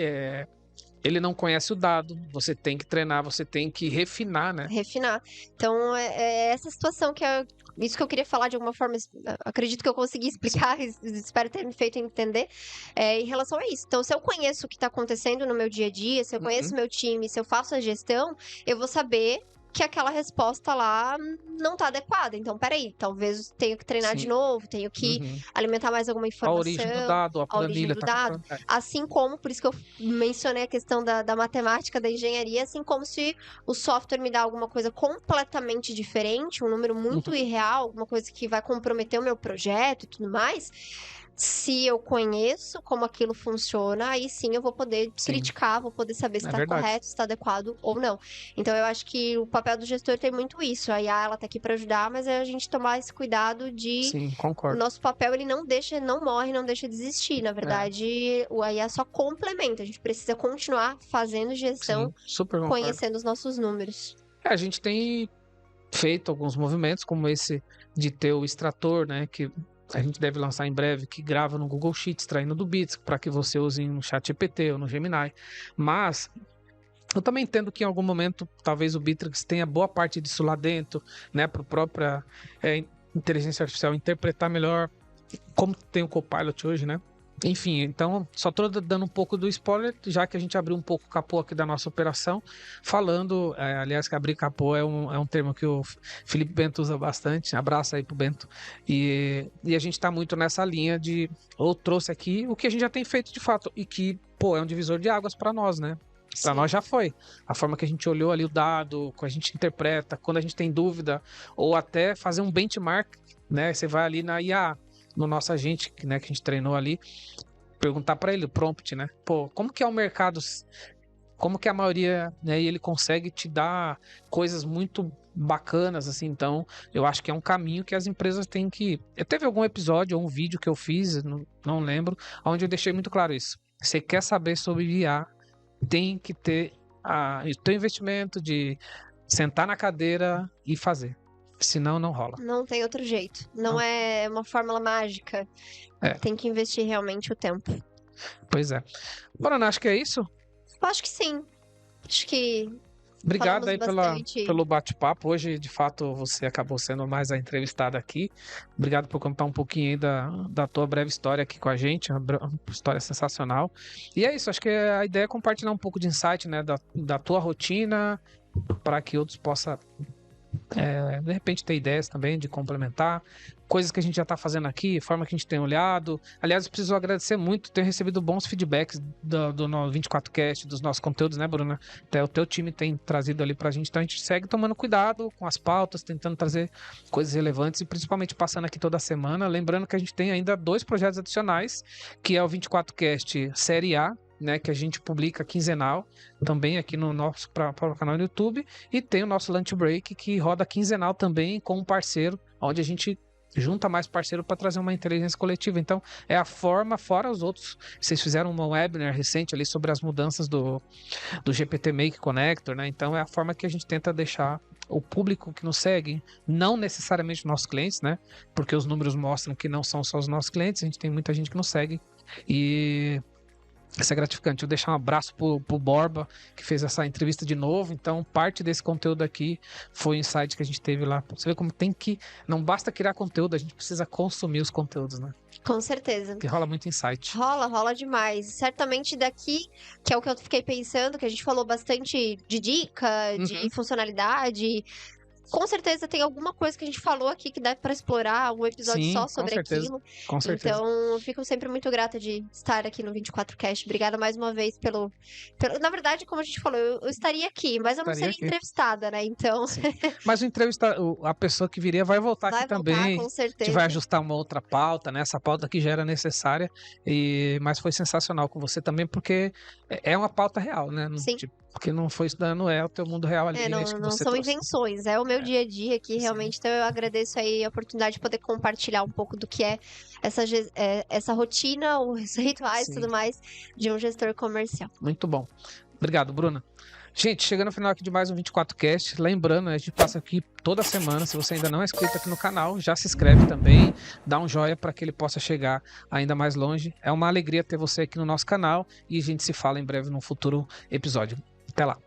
S1: ele não conhece o dado, você tem que treinar, você tem que refinar, né?
S2: Refinar. Então, é essa situação que isso que eu queria falar de alguma forma, acredito que eu consegui explicar, espero ter me feito entender, em relação a isso. Então, se eu conheço o que está acontecendo no meu dia a dia, se eu conheço o meu time, se eu faço a gestão, eu vou saber que aquela resposta lá não tá adequada. Então, peraí, talvez eu tenha que treinar de novo, tenho que alimentar mais alguma informação.
S1: A origem do dado, a planilha.
S2: Do dado. Assim como, por isso que eu mencionei a questão da matemática, da engenharia, assim como se o software me dá alguma coisa completamente diferente, um número muito irreal, alguma coisa que vai comprometer o meu projeto e tudo mais, Se eu conheço como aquilo funciona, aí sim eu vou poder
S1: Sim.
S2: criticar, vou poder saber se
S1: É
S2: está
S1: verdade.
S2: correto, se está adequado ou não. Então eu acho que o papel do gestor tem muito isso. A IA, ela tá aqui para ajudar, mas é a gente tomar esse cuidado de
S1: Sim,
S2: o
S1: concordo.
S2: nosso papel, ele não deixa, não morre, não deixa de existir. Na verdade, o IA só complementa. A gente precisa continuar fazendo gestão,
S1: Sim, super concordo.
S2: conhecendo os nossos números.
S1: A gente tem feito alguns movimentos, como esse de ter o extrator, né, que a gente deve lançar em breve, que grava no Google Sheets, extraindo do Bits, para que você use no ChatGPT ou no Gemini. Mas eu também entendo que em algum momento talvez o Bittrex tenha boa parte disso lá dentro, né, para a própria inteligência artificial interpretar melhor, como tem o Copilot hoje, né? Enfim, então só tô dando um pouco do spoiler, já que a gente abriu um pouco o capô aqui da nossa operação, falando, aliás, que abrir capô é um termo que o Felipe Bento usa bastante, abraço aí pro Bento, e a gente tá muito nessa linha de, ou trouxe aqui o que a gente já tem feito de fato, e que, pô, é um divisor de águas para nós, né? Para nós já foi. A forma que a gente olhou ali o dado, que a gente interpreta, quando a gente tem dúvida, ou até fazer um benchmark, né? Você vai ali na IA, no nosso agente, né, que a gente treinou ali, perguntar para ele o prompt, né? Pô, como que é o mercado? Como que a maioria, né, e ele consegue te dar coisas muito bacanas, assim. Então, eu acho que é um caminho que as empresas têm que... Teve algum episódio ou um vídeo que eu fiz, não lembro, onde eu deixei muito claro isso. Você quer saber sobre IA, tem que ter o teu investimento de sentar na cadeira e fazer. Senão, não rola.
S2: Não tem outro jeito. Não é uma fórmula mágica. Tem que investir realmente o tempo.
S1: Pois é. Bruna, acho que é isso.
S2: Eu acho que sim. Acho que
S1: Obrigado aí
S2: bastante.
S1: pelo bate-papo. Hoje, de fato, você acabou sendo mais a entrevistada aqui. Obrigado por contar um pouquinho aí da tua breve história aqui com a gente. Uma história sensacional. E é isso, acho que a ideia é compartilhar um pouco de insight, né, da tua rotina, para que outros possam, de repente, ter ideias também de complementar. Coisas que a gente já está fazendo aqui, forma que a gente tem olhado. Aliás, eu preciso agradecer muito ter recebido bons feedbacks do 24Cast, dos nossos conteúdos, né, Bruna? Até o teu time tem trazido ali pra gente. Então a gente segue tomando cuidado com as pautas, tentando trazer coisas relevantes e principalmente passando aqui toda semana. Lembrando que a gente tem ainda 2 projetos adicionais, que é o 24Cast Série A, né, que a gente publica quinzenal, também aqui no nosso próprio canal no YouTube, e tem o nosso Lunch Break, que roda quinzenal também com um parceiro, onde a gente junta mais parceiro para trazer uma inteligência coletiva. Então, é a forma, fora os outros. Vocês fizeram uma webinar recente ali sobre as mudanças do GPT Make Connector, né? Então, é a forma que a gente tenta deixar o público que nos segue, não necessariamente os nossos clientes, né? Porque os números mostram que não são só os nossos clientes, a gente tem muita gente que nos segue. E isso é gratificante. Eu deixar um abraço pro Borba, que fez essa entrevista de novo. Então, parte desse conteúdo aqui foi o insight que a gente teve lá. Você vê como tem que... Não basta criar conteúdo, a gente precisa consumir os conteúdos, né?
S2: Com certeza.
S1: Que rola muito insight.
S2: Rola demais. Certamente daqui, que é o que eu fiquei pensando, que a gente falou bastante de dica, de funcionalidade... Com certeza tem alguma coisa que a gente falou aqui que dá para explorar, um episódio
S1: Sim,
S2: só sobre
S1: aquilo. Com certeza.
S2: Então, eu fico sempre muito grata de estar aqui no 24Cast. Obrigada mais uma vez pelo... Na verdade, como a gente falou, eu estaria aqui, mas eu não seria entrevistada, né? Então...
S1: Mas a pessoa que viria vai voltar aqui também.
S2: Com certeza.
S1: A gente vai ajustar uma outra pauta, né? Essa pauta aqui já era necessária, mas foi sensacional com você também, porque é uma pauta real, né?
S2: Sim.
S1: Porque não foi estudando, é o teu mundo real ali.
S2: Não são invenções, é o meu dia a dia aqui, realmente. Então eu agradeço aí a oportunidade de poder compartilhar um pouco do que é essa rotina, os rituais e tudo mais de um gestor comercial.
S1: Muito bom. Obrigado, Bruna. Gente, chegando no final aqui de mais um 24Cast, lembrando, a gente passa aqui toda semana, se você ainda não é inscrito aqui no canal, já se inscreve também, dá um joinha para que ele possa chegar ainda mais longe. É uma alegria ter você aqui no nosso canal e a gente se fala em breve num futuro episódio. Até lá.